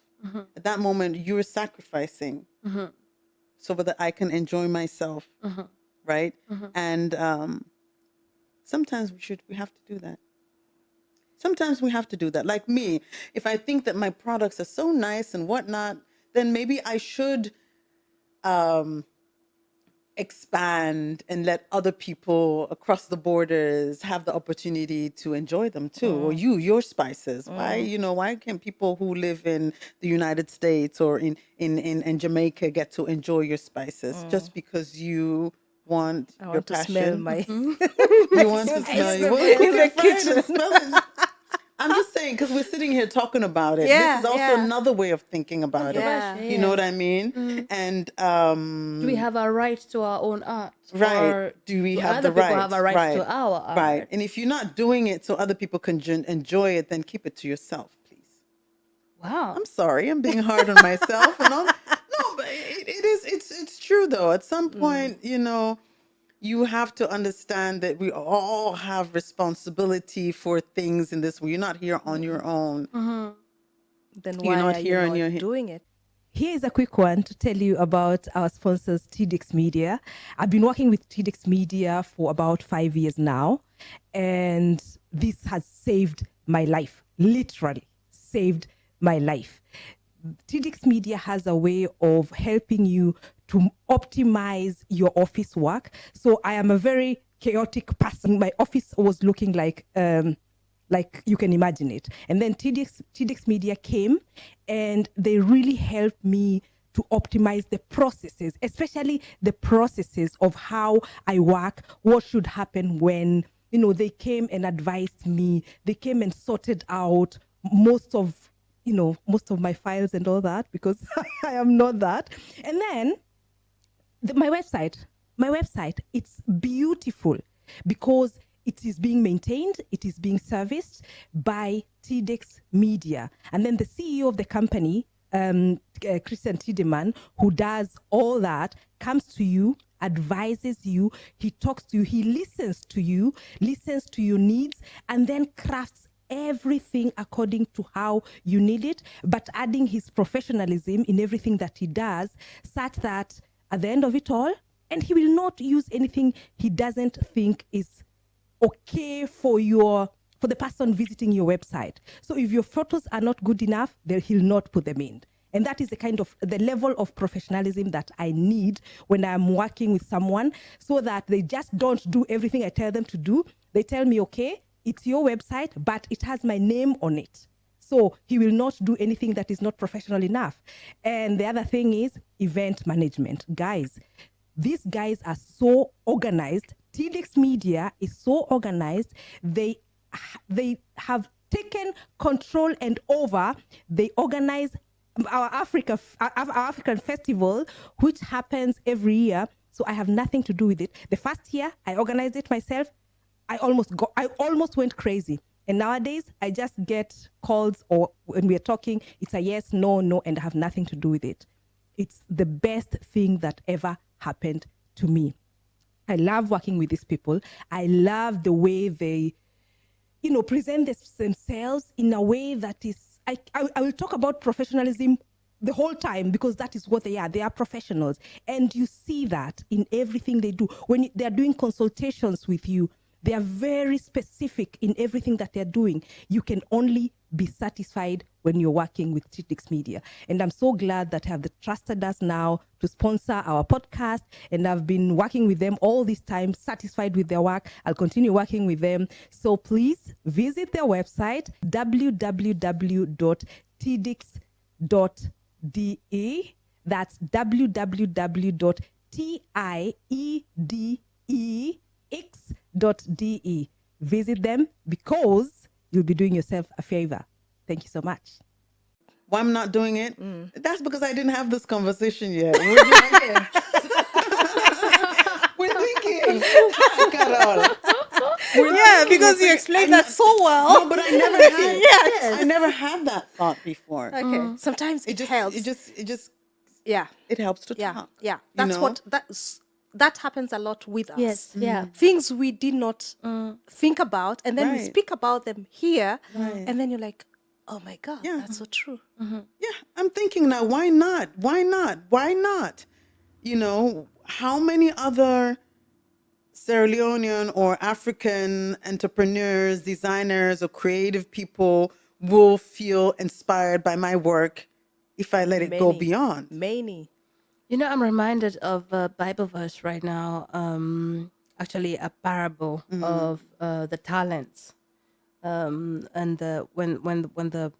At that moment, you're sacrificing so that I can enjoy myself. Right? And sometimes we have to do that. Sometimes we have to do that. Like me, if I think that my products are so nice and whatnot, then maybe I should expand and let other people across the borders have the opportunity to enjoy them too. Or your spices. Why can't people who live in the United States or in Jamaica get to enjoy your spices just because you want I your want to passion? smell my. You want to smell you. Well, cook it fine and smell it. I'm just saying, because we're sitting here talking about it. Yeah, This is also yeah. another way of thinking about Yeah. it. You know what I mean? And Do we have a right to our own art? right. Or Do we do have other the right? people have a right right. to our art? Right. And if you're not doing it so other people can enjoy it, then keep it to yourself, please. Wow. I'm sorry, I'm being hard on myself and all. No, but it's true though. At some point, you have to understand that we all have responsibility for things in this. You're not here on your own. Then You're why not are here you on not your- doing it? Here is a quick one to tell you about our sponsors, TDX Media. I've been working with TDX Media for about 5 years now, and this has saved my life, literally saved my life. TDX Media has a way of helping you to optimize your office work. So I am a very chaotic person. My office was looking like you can imagine it. And then TDX Media came and they really helped me to optimize the processes, especially the processes of how I work, what should happen when, they came and advised me. They came and sorted out most of my files and all that, because I am not that. And then my website, my website. It's beautiful because it is being maintained, it is being serviced by TDX Media. And then the CEO of the company, Christian Tiedemann, who does all that, comes to you, advises you, he talks to you, he listens to you, listens to your needs, and then crafts everything according to how you need it, but adding his professionalism in everything that he does, such that at the end of it all, and he will not use anything he doesn't think is okay for the person visiting your website. So if your photos are not good enough, then he'll not put them in. And that is the level of professionalism that I need when I'm working with someone, so that they just don't do everything I tell them to do. They tell me, okay, it's your website, but it has my name on it. So he will not do anything that is not professional enough. And the other thing is event management. Guys, these guys are so organized. TDX Media is so organized. They have taken control and over. They organize our African festival, which happens every year. So I have nothing to do with it. The first year I organized it myself. I almost went crazy. And nowadays I just get calls, or when we're talking, it's a yes, no, no, and I have nothing to do with it. It's the best thing that ever happened to me. I love working with these people. I love the way they, present themselves in a way that is, I will talk about professionalism the whole time, because that is what they are. They are professionals. And you see that in everything they do. When they're doing consultations with you, they are very specific in everything that they're doing. You can only be satisfied when you're working with TDX Media. And I'm so glad that have trusted us now to sponsor our podcast. And I've been working with them all this time, satisfied with their work. I'll continue working with them. So please visit their website, www.tidix.de. That's www.tidexx.de. Visit them, because you'll be doing yourself a favor. Thank you so much. Why I'm not doing it? That's because I didn't have this conversation yet. We're just we're thinking. Ah, Carol. We're Yeah, thinking, because we're you thinking. explained that so well. No, but I never had. Yes. I never had that thought before. Okay. Sometimes it helps. It just Yeah. it helps to Yeah. talk. Yeah. you That's know? what that happens a lot with us. Yes, yeah. Things we did not think about, and then we Right. speak about them here, Right. and then you're like, oh my God, Yeah. that's so true. Yeah, I'm thinking now, why not? Why not? Why not? How many other Sierra Leonean or African entrepreneurs, designers, or creative people will feel inspired by my work if I let it go beyond? Many. I'm reminded of a Bible verse right now. Actually, a parable of the talents. And when the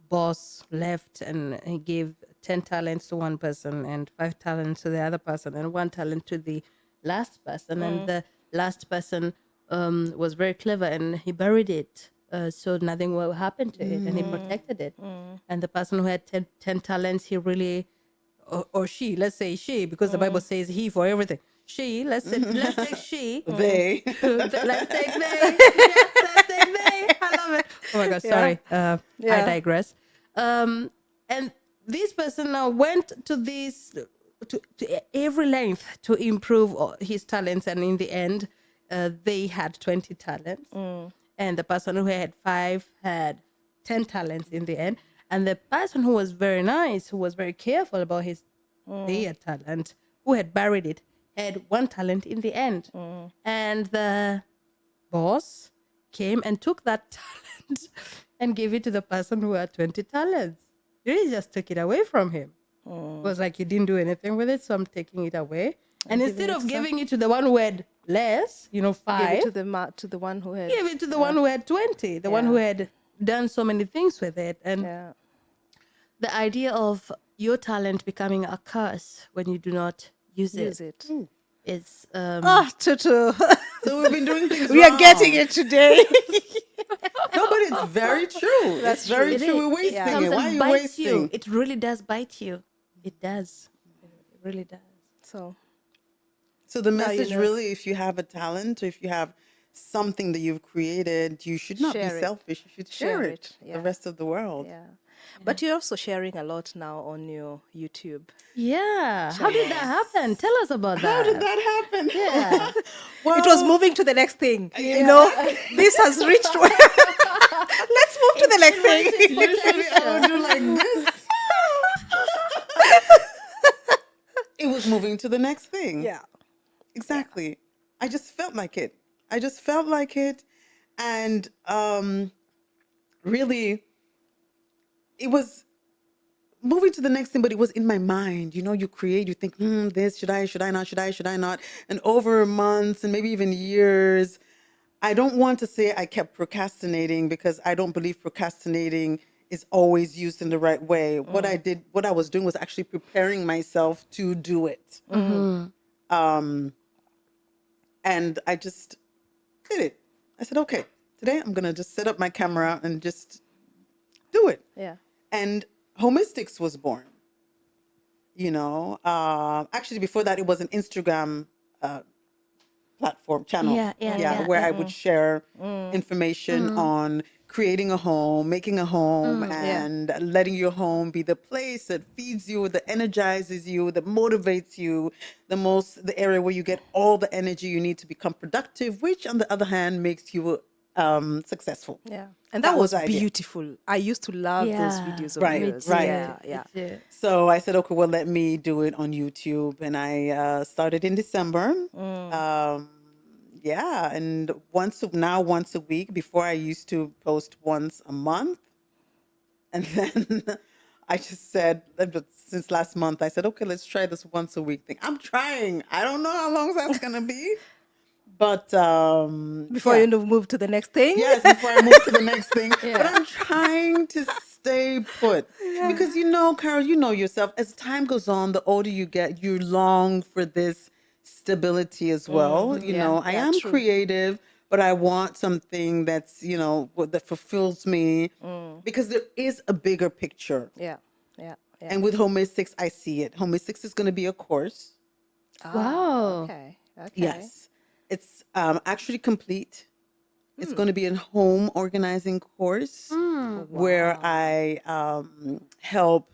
boss left and he gave 10 talents to one person and 5 talents to the other person and 1 talent to the last person, and the last person was very clever and he buried it, so nothing will happen to it, and he protected it. And the person who had 10 talents, he really, or she, let's say she, because the Bible says he for everything. Let's take she. They. Let's take they. Yes, let's take they. I love it. Oh my God, sorry. I digress. And this person now went to every length to improve his talents, and in the end, they had 20 talents, and the person who had 5 had 10 talents in the end, and the person who was very nice, who was very careful about their talent, who had buried it, had 1 talent in the end. And the boss came and took that talent and gave it to the person who had 20 talents. He just took it away from him. It was like, you didn't do anything with it, so I'm taking it away. And instead of giving it to the one who had less, 5, Give it to the one who had. give it to the one who had 20, the one who had done so many things with it. And the idea of your talent becoming a curse when you do not use it. Is Tutu. So we've been doing things We are wrong. getting it today. No, but it's very true. That's very It true. is. We're wasting Comes it. Why are and you bites wasting? you. It really does bite you. It does. It really does. So So the Now you message know. really, if you have a talent, or if you have something that you've created, you should not be Share it. selfish. You should share it Share it, with the yeah. rest of the world. Yeah. But you're also sharing a lot now on your YouTube. Yeah. How did that happen? Tell us about How did that. that happen? Yeah. Well, It was moving to the next thing. Yeah, You know, this has reached where. Let's move to the next thing. usually I would do like this. It was moving to the next thing. Yeah. Exactly. I just felt like it. I just felt like it. And really, it was moving to the next thing, but it was in my mind. You know, you create, you think, this, should I not, should I not? And over months and maybe even years, I don't want to say I kept procrastinating, because I don't believe procrastinating is always used in the right way. What I was doing was actually preparing myself to do it. And I just did it. I said, okay, today I'm going to just set up my camera and just do it. Yeah. And Homistics was born. You know, actually before that, it was an Instagram platform channel. Yeah. Where I would share information on creating a home, making a home, and letting your home be the place that feeds you, that energizes you, that motivates you, the area where you get all the energy you need to become productive, which on the other hand makes you successful. Yeah. And that was the idea. beautiful. I used to love those Yeah. videos of Right, yours. right. Yeah. Me Yeah. too. So I said, okay, well, let me do it on YouTube. And I started in December. Yeah. And once a week. Before, I used to post once a month. And then I just said, but since last month, I said, okay, let's try this once a week thing. I'm trying. I don't know how long that's going to be. But Before you move to the next thing. yes, before I move to the next thing. But I'm trying to stay put. Because Carol, you know yourself, as time goes on, the older you get, you long for this stability as well. I am true. creative, but I want something that's, that fulfills me, because there is a bigger picture. Yeah. Yeah. Yeah. And with Homistics, I see it. Homistics is going to be a course. Wow. Okay. Okay. Yes. It's actually complete. It's going to be a home organizing course where I help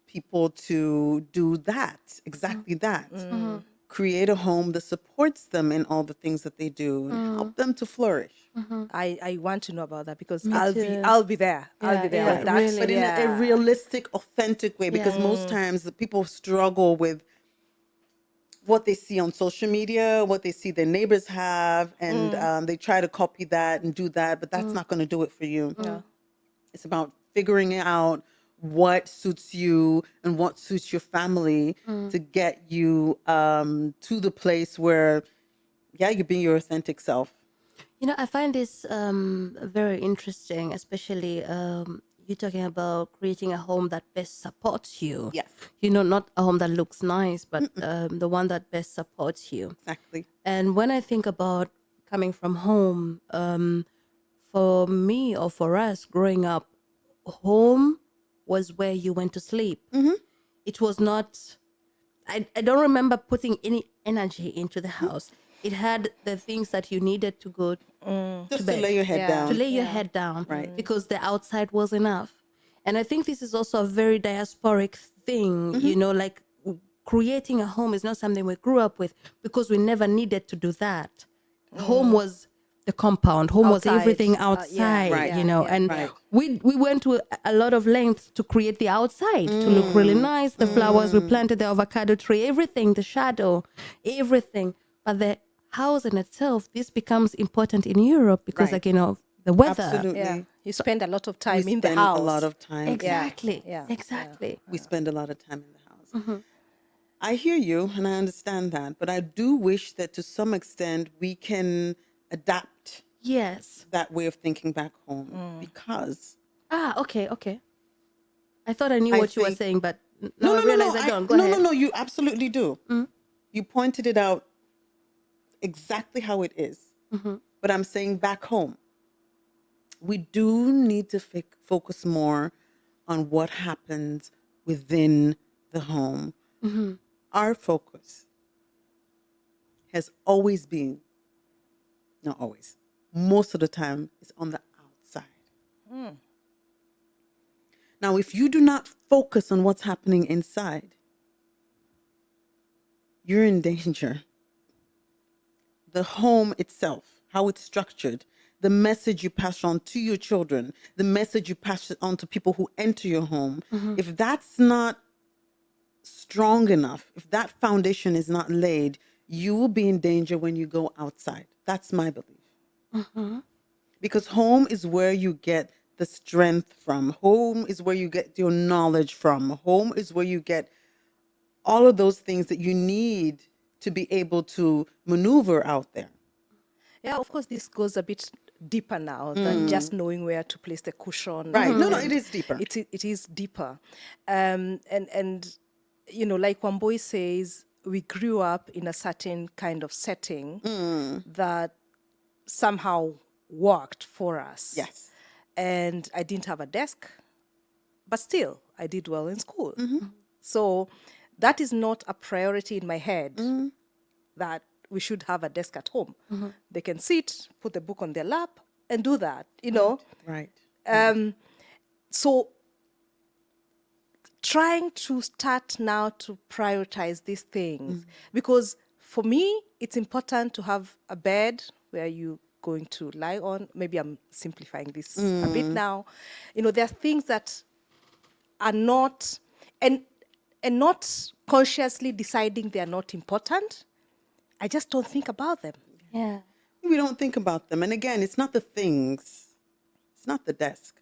people to do that, exactly that. Create a home that supports them in all the things that they do and help them to flourish. I want to know about that, because Me too. I'll be there. I'll be there yeah, with that. really. But in a realistic, authentic way, because most times the people struggle with what they see on social media, what they see their neighbors have, and they try to copy that and do that, but that's not going to do it for you. It's about figuring out what suits you and what suits your family to get you to the place where, you're being your authentic self. I find this very interesting, especially you talking about creating a home that best supports you. Yes. Not a home that looks nice, but the one that best supports you. Exactly. And when I think about coming from home, for me or for us growing up, home was where you went to sleep. It was not, I don't remember putting any energy into the house. It had the things that you needed to go Just to bed. lay your head down. to lay your head down, Right. because the outside was enough. And I think this is also a very diasporic thing, like creating a home is not something we grew up with, because we never needed to do that. Home was the compound, home was Outside. everything Yeah, outside, Right. and Right. we went to a lot of lengths to create the outside to look really nice, the flowers we planted, the avocado tree, everything, the shadow, everything. But the house in itself, this becomes important in Europe because Right. the weather. Absolutely. Yeah. You spend a lot of time We in the spend house. a lot of time. Exactly. Yeah. Exactly. We spend a lot of time in the house. I hear you and I understand that, but I do wish that to some extent we can adapt Yes. that way of thinking back home, because Okay. I thought I knew I what you were think- saying, but now I realize I don't. Go ahead. No, you absolutely do. You pointed it out exactly how it is. But I'm saying back home, we do need to focus more on what happens within the home. Our focus has always been, not always, most of the time, is on the outside. Now, if you do not focus on what's happening inside, you're in danger. The home itself, how it's structured, the message you pass on to your children, the message you pass on to people who enter your home, if that's not strong enough, if that foundation is not laid, you will be in danger when you go outside. That's my belief. Because home is where you get the strength from. Home is where you get your knowledge from. Home is where you get all of those things that you need to be able to maneuver out there. Yeah, of course, this goes a bit deeper now than just knowing where to place the cushion. Right. No, and it is deeper. It is deeper. And you know, like Wamboi says, we grew up in a certain kind of setting that somehow worked for us. Yes. And I didn't have a desk, but still, I did well in school. So that is not a priority in my head that we should have a desk at home. They can sit, put the book on their lap, and do that, you know. Right. So trying to start now to prioritize these things, because for me, it's important to have a bed where you're going to lie on. Maybe I'm simplifying this a bit now. You know, there are things that are not, and not consciously deciding they are not important. I just don't think about them. Yeah. We don't think about them. And again, it's not the things, it's not the desk.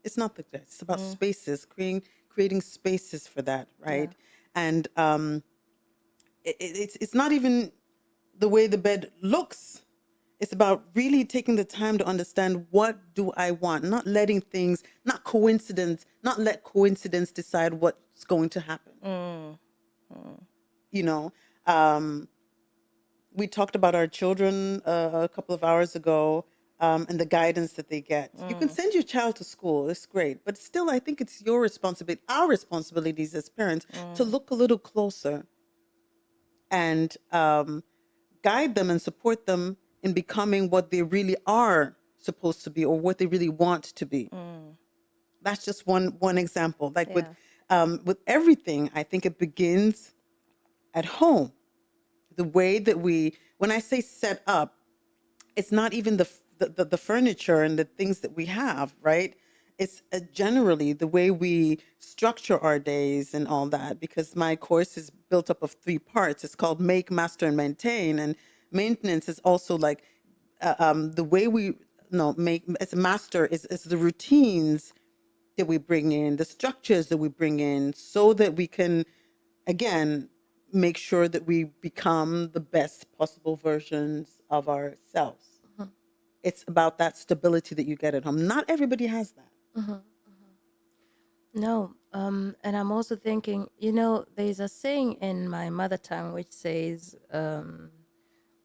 It's not the desk. It's about spaces, creating spaces for that, right? And it's not even the way the bed looks. It's about really taking the time to understand, what do I want? Not letting things, not let coincidence decide what's going to happen. You know, we talked about our children a couple of hours ago, and the guidance that they get. You can send your child to school, it's great, but still, I think it's your responsibility, our responsibilities as parents, to look a little closer and guide them and support them in becoming what they really are supposed to be, or what they really want to be. That's just one example. Like with everything, I think it begins at home. The way that when I say set up, it's not even the furniture and the things that we have, right? It's generally the way we structure our days and all that, because my course is built up of 3 parts. It's called Make, Master, and Maintain. And maintenance is also like the way we make as a master is the routines that we bring in, the structures that we bring in, so that we can, again, make sure that we become the best possible versions of ourselves. It's about that stability that you get at home. Not everybody has that. No. And I'm also thinking, you know, there's a saying in my mother tongue which says, "Wega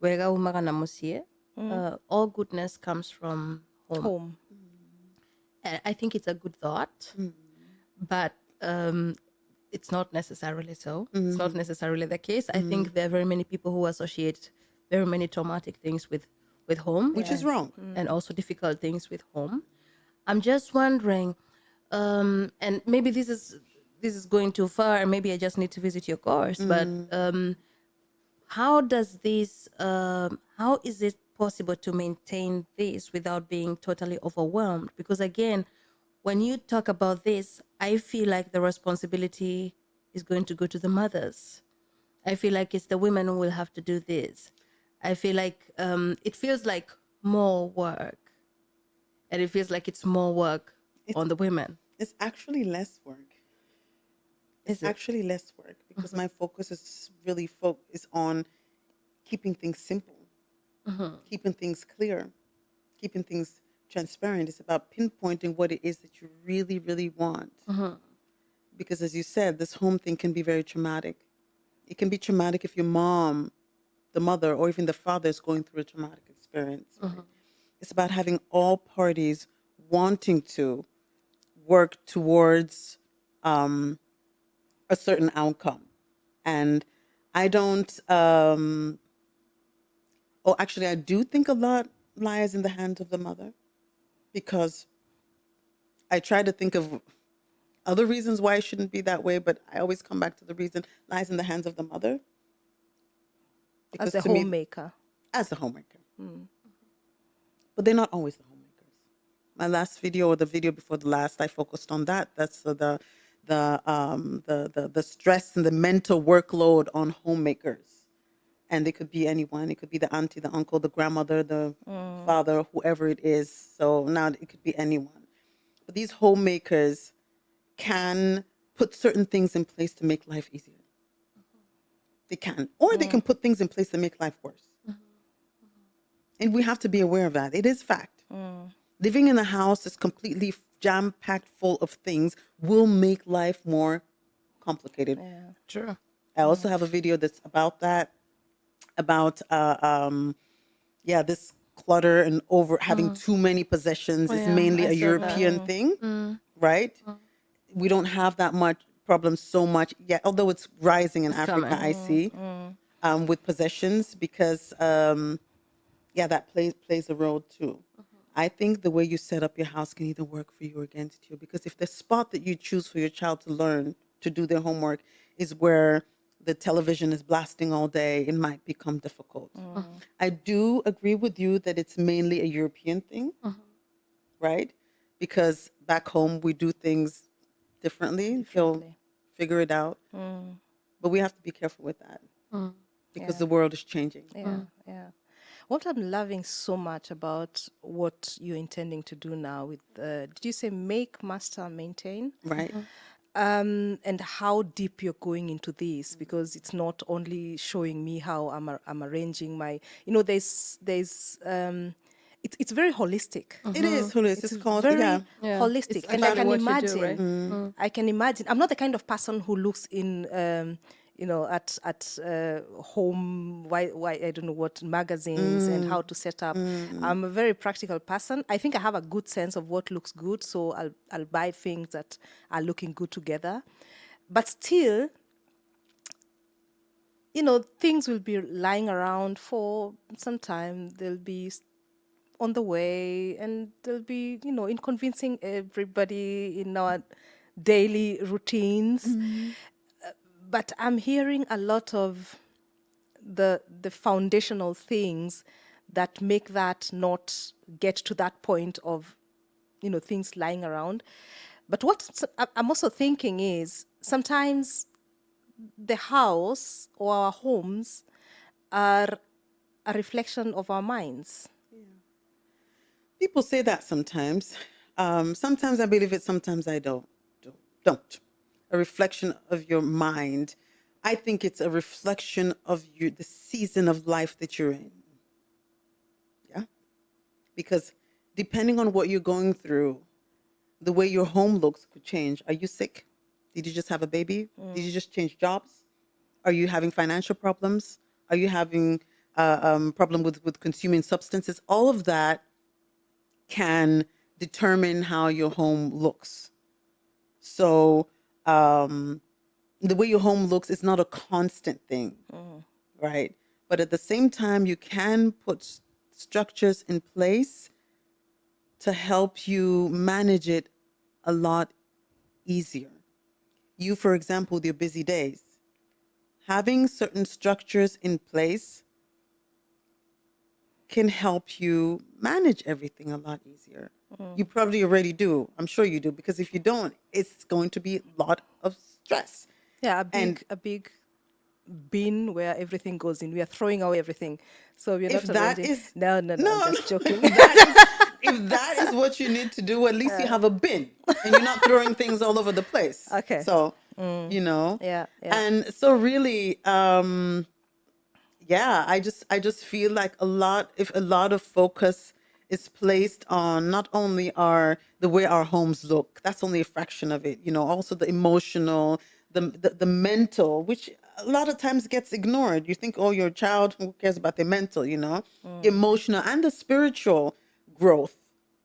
umaga na musie." All goodness comes from home. Home. And I think it's a good thought, but it's not necessarily so. It's not necessarily the case. I think there are very many people who associate very many traumatic things with home, Which is wrong. and also difficult things with home. I'm just wondering, and maybe this is going too far, and maybe I just need to visit your course. But how does this? How is it possible to maintain this without being totally overwhelmed? Because again, when you talk about this, I feel like the responsibility is going to go to the mothers. I feel like it's the women who will have to do this. I feel like it feels like more work, and it feels like it's more work on the women. It's actually less work. It's Is it? actually less work, because my focus is really is on keeping things simple, keeping things clear, keeping things transparent. It's about pinpointing what it is that you really, really want. Because as you said, this home thing can be very traumatic. It can be traumatic if your mom, the mother, or even the father is going through a traumatic experience. Right? It's about having all parties wanting to work towards a certain outcome. And I don't. Oh, actually, I do think a lot lies in the hands of the mother, because I try to think of other reasons why it shouldn't be that way, but I always come back to the reason lies in the hands of the mother, As because a to me, homemaker. as the homemaker, but they're not always the homemakers. My last video, or the video before the last, I focused on that. That's the stress and the mental workload on homemakers, and it could be anyone. It could be the auntie, the uncle, the grandmother, the father, whoever it is. So now it could be anyone. But these homemakers can put certain things in place to make life easier. They can, or they can put things in place to make life worse. And we have to be aware of that. It is fact. Living in a house that's completely jam packed full of things will make life more complicated. Yeah. True. I also have a video that's about that, about this clutter and over having too many possessions Oh, is yeah, mainly I a saw that. European thing, right? We don't have that much problem so much yet, although it's rising in It's Africa. coming. I see with possessions, because that plays a role too. I think the way you set up your house can either work for you or against you, because if the spot that you choose for your child to learn to do their homework is where the television is blasting all day, it might become difficult. I do agree with you that it's mainly a European thing, right? Because back home we do things differently. He'll Differently. figure it out, but we have to be careful with that, because Yeah. the world is changing. Yeah, yeah. What I'm loving so much about what you're intending to do now with, did you say make, master, maintain? Right. And how deep you're going into this, because it's not only showing me how I'm arranging my, it's very holistic. It is holistic. It's It's called, yeah. very Yeah, holistic, it's and I about can what you do, right? imagine. I can imagine. I'm not the kind of person who looks in, at home. Why I don't know what magazines and how to set up. I'm a very practical person. I think I have a good sense of what looks good, so I'll buy things that are looking good together. But still, things will be lying around for some time. They'll be on the way, and they'll be, inconveniencing everybody in our daily routines. But I'm hearing a lot of the foundational things that make that not get to that point of, things lying around. But what I'm also thinking is sometimes the house or our homes are a reflection of our minds. People say that sometimes. Sometimes I believe it, sometimes I don't. A reflection of your mind. I think it's a reflection of the season of life that you're in. Yeah. Because depending on what you're going through, the way your home looks could change. Are you sick? Did you just have a baby? Did you just change jobs? Are you having financial problems? Are you having problem with consuming substances? All of that can determine how your home looks. So the way your home looks is not a constant thing, right? But at the same time, you can put structures in place to help you manage it a lot easier. You, for example, with your busy days, having certain structures in place can help you manage everything a lot easier. You probably already do. I'm sure you do, because if you don't, it's going to be a lot of stress. Yeah, And a big bin where everything goes in. We are throwing away everything. So we're if not that arranging. is No, no, no, I'm no, just joking. if that is what you need to do, at least you have a bin and you're not throwing things all over the place. Okay. So, you know, Yeah, yeah. and so really, I just feel like if a lot of focus is placed on not only the way our homes look, that's only a fraction of it, also the emotional, the mental, which a lot of times gets ignored. You think, oh, your child, who cares about their mental, emotional and the spiritual growth.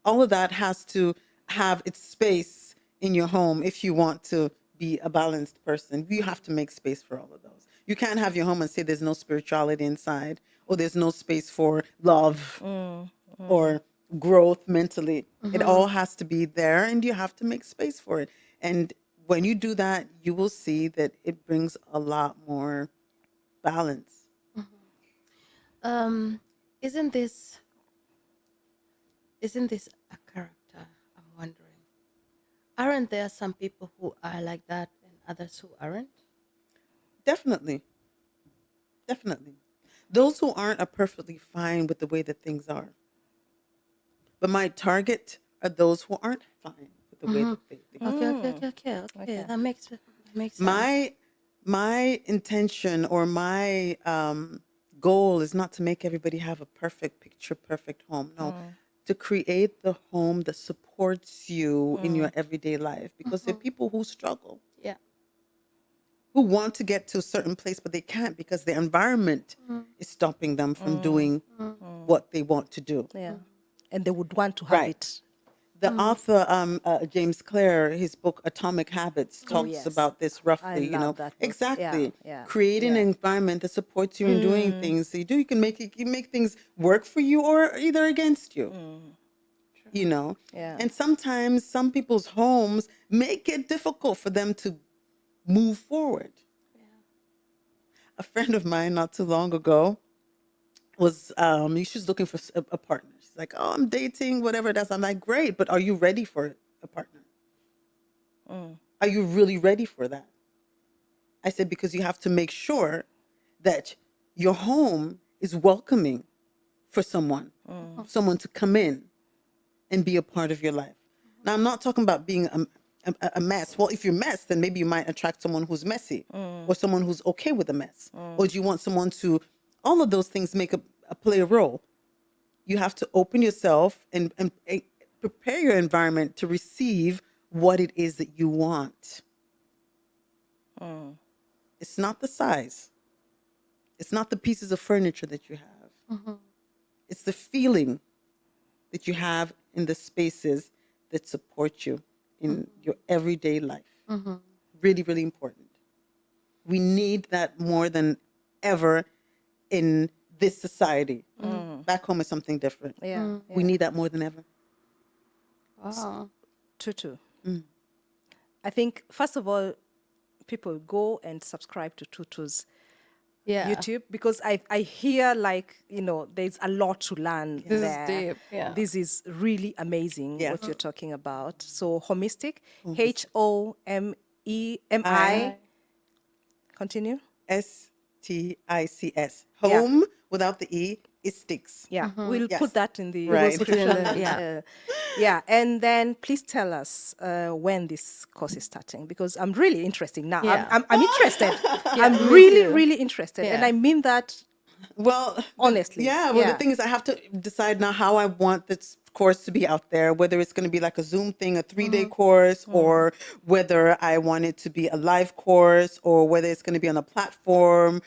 All of that has to have its space in your home if you want to be a balanced person. You have to make space for all of those. You can't have your home and say there's no spirituality inside, or there's no space for love or growth mentally. It all has to be there, and you have to make space for it. And when you do that, you will see that it brings a lot more balance. Um, isn't this isn't this a character? I'm wondering. Aren't there some people who are like that and others who aren't? Definitely. Definitely. Those who aren't are perfectly fine with the way that things are. But my target are those who aren't fine with the way that they are. Okay. That makes sense. My intention or my goal is not to make everybody have a perfect picture perfect home. No, to create the home that supports you in your everyday life, because there are people who struggle, Yeah. who want to get to a certain place but they can't because the environment is stopping them from doing what they want to do. Yeah. And they would want to have Right. it. The author, James Clear, his book Atomic Habits Oh, talks yes. about this I roughly, love that book. Exactly. Yeah. Creating an environment that supports you in doing things that you do. You can make things work for you or either against you, you know. Yeah. And sometimes some people's homes make it difficult for them to move forward. A friend of mine not too long ago was she's looking for a partner. She's like, oh, I'm dating, whatever it is. I'm like, great, but are you ready for a partner? Are you really ready for that? I said, because you have to make sure that your home is welcoming for someone to come in and be a part of your life. Now, I'm not talking about being a mess. Well, if you're a mess, then maybe you might attract someone who's messy or someone who's okay with a mess. Or do you want someone to, all of those things play a role. You have to open yourself and prepare your environment to receive what it is that you want. It's not the size. It's not the pieces of furniture that you have. It's the feeling that you have in the spaces that support you in your everyday life. Really, really important. We need that more than ever in this society. Back home is something different. Yeah. We need that more than ever. Wow. Tutu. I think, first of all, people go and subscribe to Tutu's Yeah. YouTube, because I hear, like, there's a lot to learn This is there. deep, yeah. This is really amazing Yeah. what you're talking about. So homistic, Homistic. HOMEMI. Continue. STICS. Yeah. Home without the E is sticks. Yeah, we'll Yes. put that in the Right. Put it in description. the- yeah. Yeah, and then please tell us when this course is starting, because I'm really interested now. Yeah. I'm interested. Yeah, I'm me really, too. really interested, and Yeah. I mean that Well, honestly. the thing is, I have to decide now how I want this course to be out there, whether it's going to be like a Zoom thing, a 3-day course, or whether I want it to be a live course, or whether it's going to be on a platform.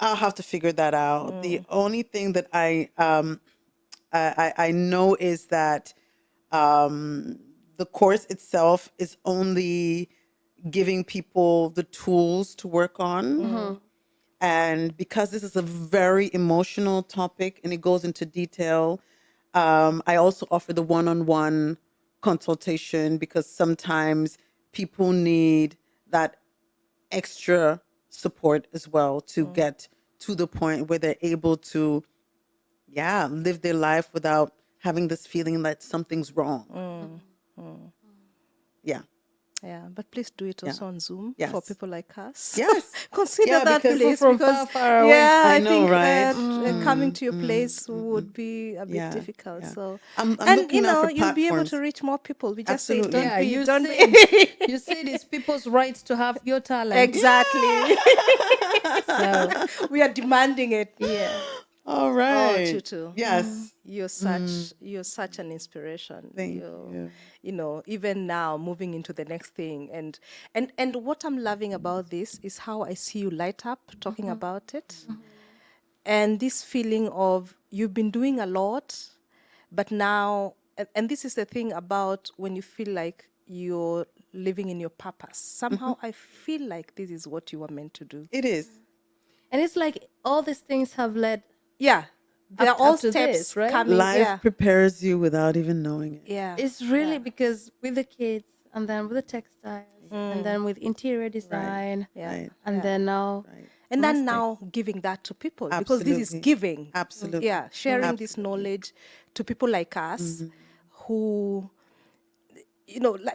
I'll have to figure that out. The only thing that I know is that the course itself is only giving people the tools to work on. And because this is a very emotional topic and it goes into detail, I also offer the one-on-one consultation, because sometimes people need that extra support as well to get to the point where they're able to, live their life without having this feeling that something's wrong. Yeah. Yeah, but please do it also on Zoom for Yes. people like us. Yes. Consider Yeah, that, because please, from because far away. yeah, I I know, think right? coming to your place would be a bit Yeah, difficult. yeah. So, I'm and looking now for you'll be able to platforms. reach more people. We just say, Absolutely. don't Yeah, be, you don't said be. you said it's people's rights to have your talent. Exactly. So We are demanding it. yeah. All Oh, right. Tutu. Yes. You're such an inspiration. Thank you. Even now moving into the next thing, and what I'm loving about this is how I see you light up talking about it. And this feeling of you've been doing a lot, but now, and this is the thing about when you feel like you're living in your purpose. Somehow I feel like this is what you were meant to do. It is. And it's like all these things have led Yeah. They're all up to steps this, right? coming. Life Yeah. prepares you without even knowing it. Yeah. It's really because with the kids and then with the textiles and then with interior design Yeah. Right. and then now Right. And then now giving that to people because this is Absolutely. giving. Absolutely. Yeah, sharing this Absolutely. knowledge to people like us who,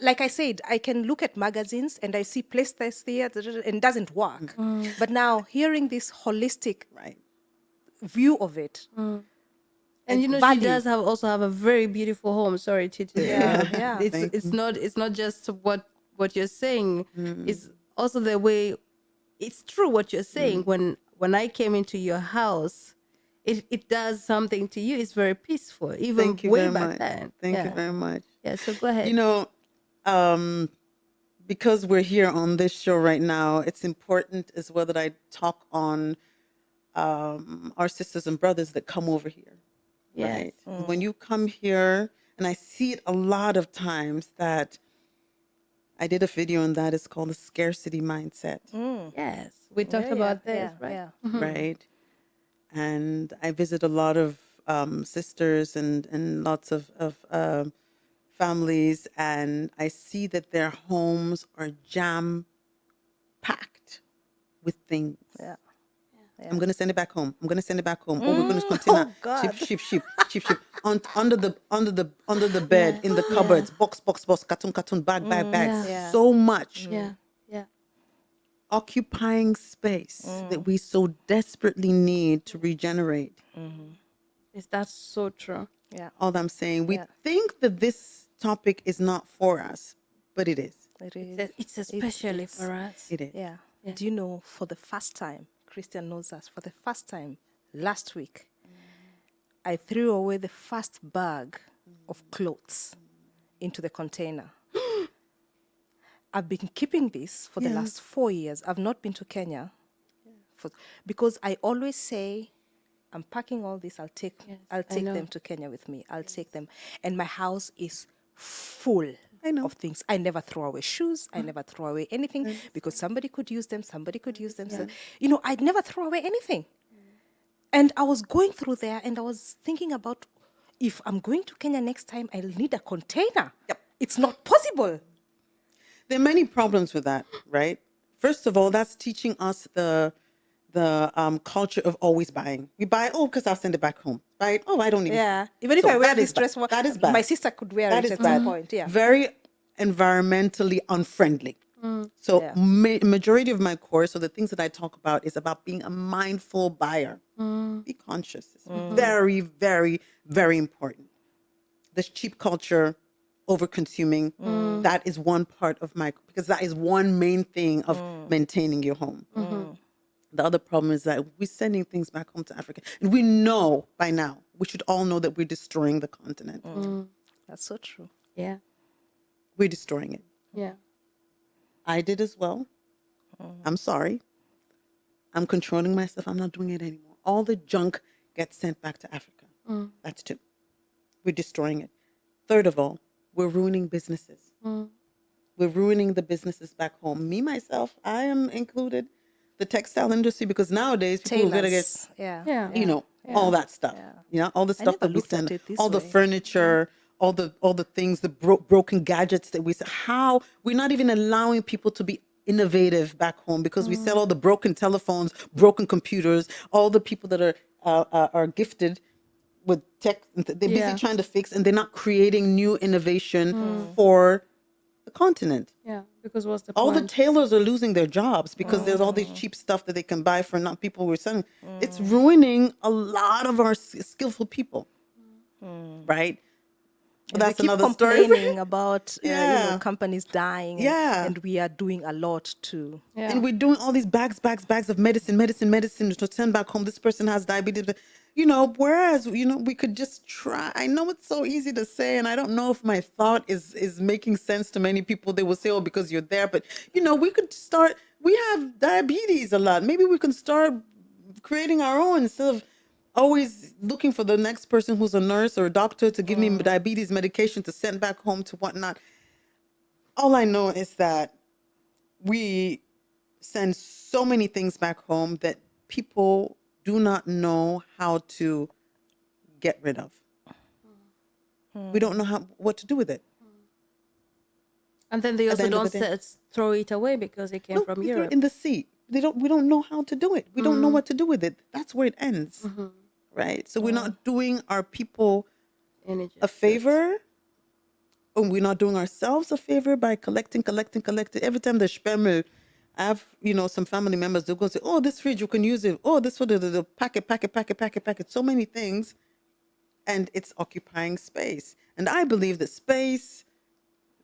like I said, I can look at magazines and I see place test there and it doesn't work. But now hearing this holistic Right. view of it. and you know she value. does have a very beautiful home. Sorry, Tutu. Yeah, yeah. It's not just what you're saying. It's also the way. It's true what you're saying. When I came into your house, it does something to you. It's very peaceful, even Thank you way very back much. then. Thank yeah. you very much. Yeah. So go ahead. You know, because we're here on this show right now, it's important as well that I talk on our sisters and brothers that come over here. Yes. Right. When you come here, and I see it a lot of times that I did a video on that. It's called the scarcity mindset. Yes. We talked Yeah, about yeah, this, yeah, right? yeah. Right. And I visit a lot of sisters and lots of families, and I see that their homes are jam packed with things. Yeah. I'm gonna send it back home. I'm gonna send it back home. Oh, we're gonna continue. Oh, God. Ship. Under the bed, in the cupboards, box, cartoon, bag, bags. Yeah. So much Yeah. Yeah. occupying space that we so desperately need to regenerate. That's so true. Yeah. All I'm saying, we Yeah. think that this topic is not for us, but it is. It is. It's especially for us. It is. Yeah. Do you know, for the first time, Christian knows us, for the first time last week, I threw away the first bag of clothes into the container. I've been keeping this for the last 4 years. I've not been to Kenya because I always say, I'm packing all this. I'll take know. them to Kenya with me. I'll take them, and my house is full of things. I never throw away shoes. I never throw away anything because somebody could use them. Somebody could use them. So, I'd never throw away anything. And I was going through there, and I was thinking about, if I'm going to Kenya next time, I'll need a container. Yep. It's not possible. There are many problems with that, right? First of all, that's teaching us the culture of always buying. We buy, because I'll send it back home. Right? Oh, I don't need it. Yeah. Even if So I wear that this is bad. dress, That is bad. my sister could wear That it is at bad. some point. Yeah. Very environmentally unfriendly. So Yeah. majority of my course, or the things that I talk about, is about being a mindful buyer. Be conscious. It's very, very, very important. This cheap culture, over consuming, that is one part of because that is one main thing of maintaining your home. The other problem is that we're sending things back home to Africa. And we know by now, we should all know that we're destroying the continent. That's so true. Yeah. We're destroying it. Yeah. I did as well. I'm sorry. I'm controlling myself. I'm not doing it anymore. All the junk gets sent back to Africa. That's two. We're destroying it. Third of all, we're ruining businesses. We're ruining the businesses back home. Me, myself, I am included. The textile industry, because nowadays people are going to get, Tailors. Yeah. Yeah. all that stuff. All the stuff never that we looked at send, it this all the way. furniture, all the things, the broken gadgets that we sell. How we're not even allowing people to be innovative back home because we sell all the broken telephones, broken computers, all the people that are gifted with tech. They're busy trying to fix, and they're not creating new innovation for the continent. Yeah. Because what's the All the point? tailors are losing their jobs because there's all these cheap stuff that they can buy for not people who are selling. It's ruining a lot of our skillful people, right? But that's we keep another story. complaining about Yeah. companies dying. Yeah. And we are doing a lot to. Yeah. And we're doing all these bags of medicine to send back home. This person has diabetes. Whereas, we could just try. I know it's so easy to say, and I don't know if my thought is making sense to many people. They will say, oh, because you're there. But, we could start. We have diabetes a lot. Maybe we can start creating our own instead of always looking for the next person who's a nurse or a doctor to give me diabetes medication to send back home to whatnot. All I know is that we send so many things back home that people do not know how to get rid of. We don't know what to do with it And then they at the also end of the don't day. throw it away because it came No, from we throw it Europe. in the sea. We don't know how to do it. We don't know what to do with it. That's where it ends. Right? So we're not doing our people Energy. a favor, and we're not doing ourselves a favor by collecting. Every time the spemmel, I have, some family members, they're going to say, oh, this fridge, you can use it. Oh, this one, the packet. So many things. And it's occupying space. And I believe that space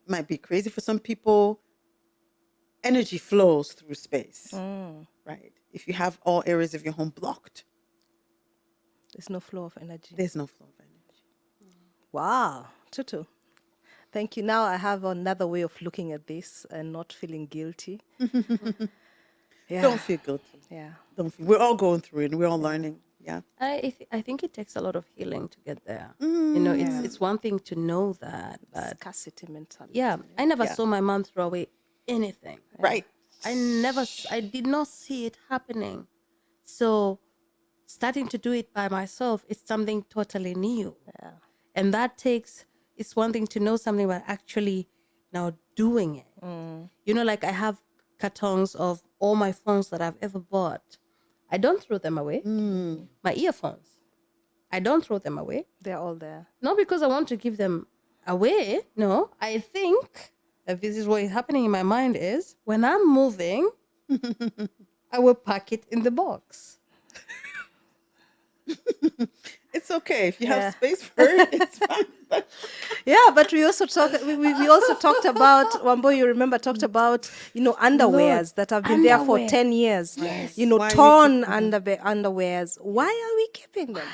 might be crazy for some people. Energy flows through space, right? If you have all areas of your home blocked, There's no flow of energy. there's no flow of energy. Wow, Tutu. Thank you. Now I have another way of looking at this and not feeling guilty. Yeah. Don't feel guilty. Yeah. We're all going through it and we're all learning. Yeah. I think it takes a lot of healing to get there. Yeah. It's one thing to know that, but Scarcity mentality. yeah, I never Yeah. saw my mom throw away anything. Right. I did not see it happening. So starting to do it by myself is something totally new. Yeah. And it's one thing to know something, but actually now doing it. Like I have cartons of all my phones that I've ever bought. I don't throw them away. My earphones, I don't throw them away. They're all there. Not because I want to give them away. No, I think that this is what is happening in my mind is when I'm moving, I will pack it in the box. It's okay. If you Yeah. have space for it, it's fine. But Yeah, but we also talked about Wambo. You remember talked about underwears that have been there for underwear. 10 years. Yes. You know, Why are you torn keeping them? underwears. Why are we keeping them?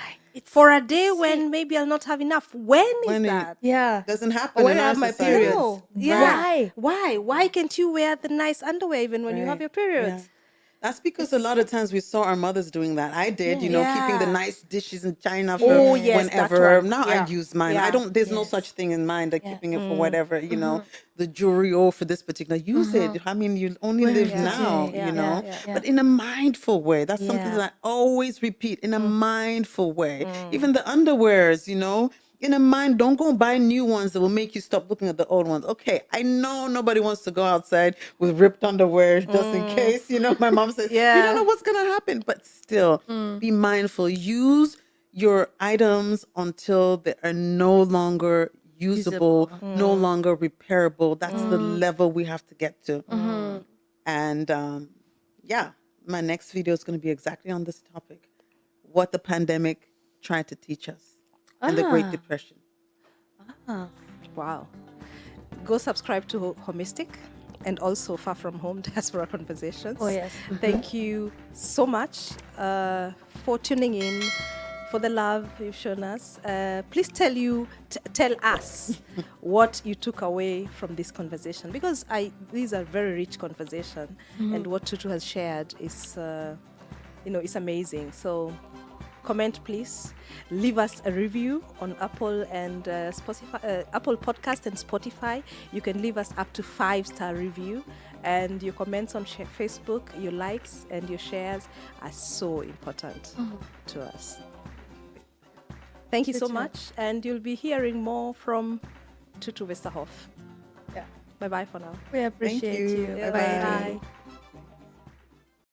For a day when maybe I'll not have enough. When When is it- that? Yeah. doesn't happen Or when in I our have my society. periods. No. Yeah. Why? Why can't you wear the nice underwear even when you have Right. your periods? Yeah. That's because a lot of times we saw our mothers doing that. I did, keeping the Yeah. nice dishes in China for Oh, yes, that whenever. one. Now Yeah. I use mine. Yeah. There's no Yes. such thing in mind, like Yeah. keeping it for whatever, the jewelry or for this particular. Use it. I mean, you only Wear live it now, today. Yeah. but in a mindful way. That's something Yeah. that I always repeat, in a mindful way. Even the underwears, in a mind, don't go buy new ones that will make you stop looking at the old ones. Okay, I know nobody wants to go outside with ripped underwear just in case. My mom says, you Yeah. don't know what's going to happen. But still, be mindful. Use your items until they are no longer usable, no longer repairable. That's the level we have to get to. And yeah, my next video is going to be exactly on this topic, what the pandemic tried to teach us and the Great Depression. Wow. Go subscribe to Homistic and also Far From Home Diaspora Conversations. Oh, yes. Thank you so much for tuning in, for the love you've shown us. Please tell us what you took away from this conversation, because these are very rich conversation, and what Tutu has shared is, it's amazing. So comment, please. Leave us a review on Apple and Spotify, Apple Podcast and Spotify. You can leave us up to 5-star review, and your comments on Facebook, your likes and your shares are so important to us. Thank you so much, and you'll be hearing more from Tutu Westerhoff. Yeah. Bye bye for now. We appreciate you. you. Bye-bye. Bye.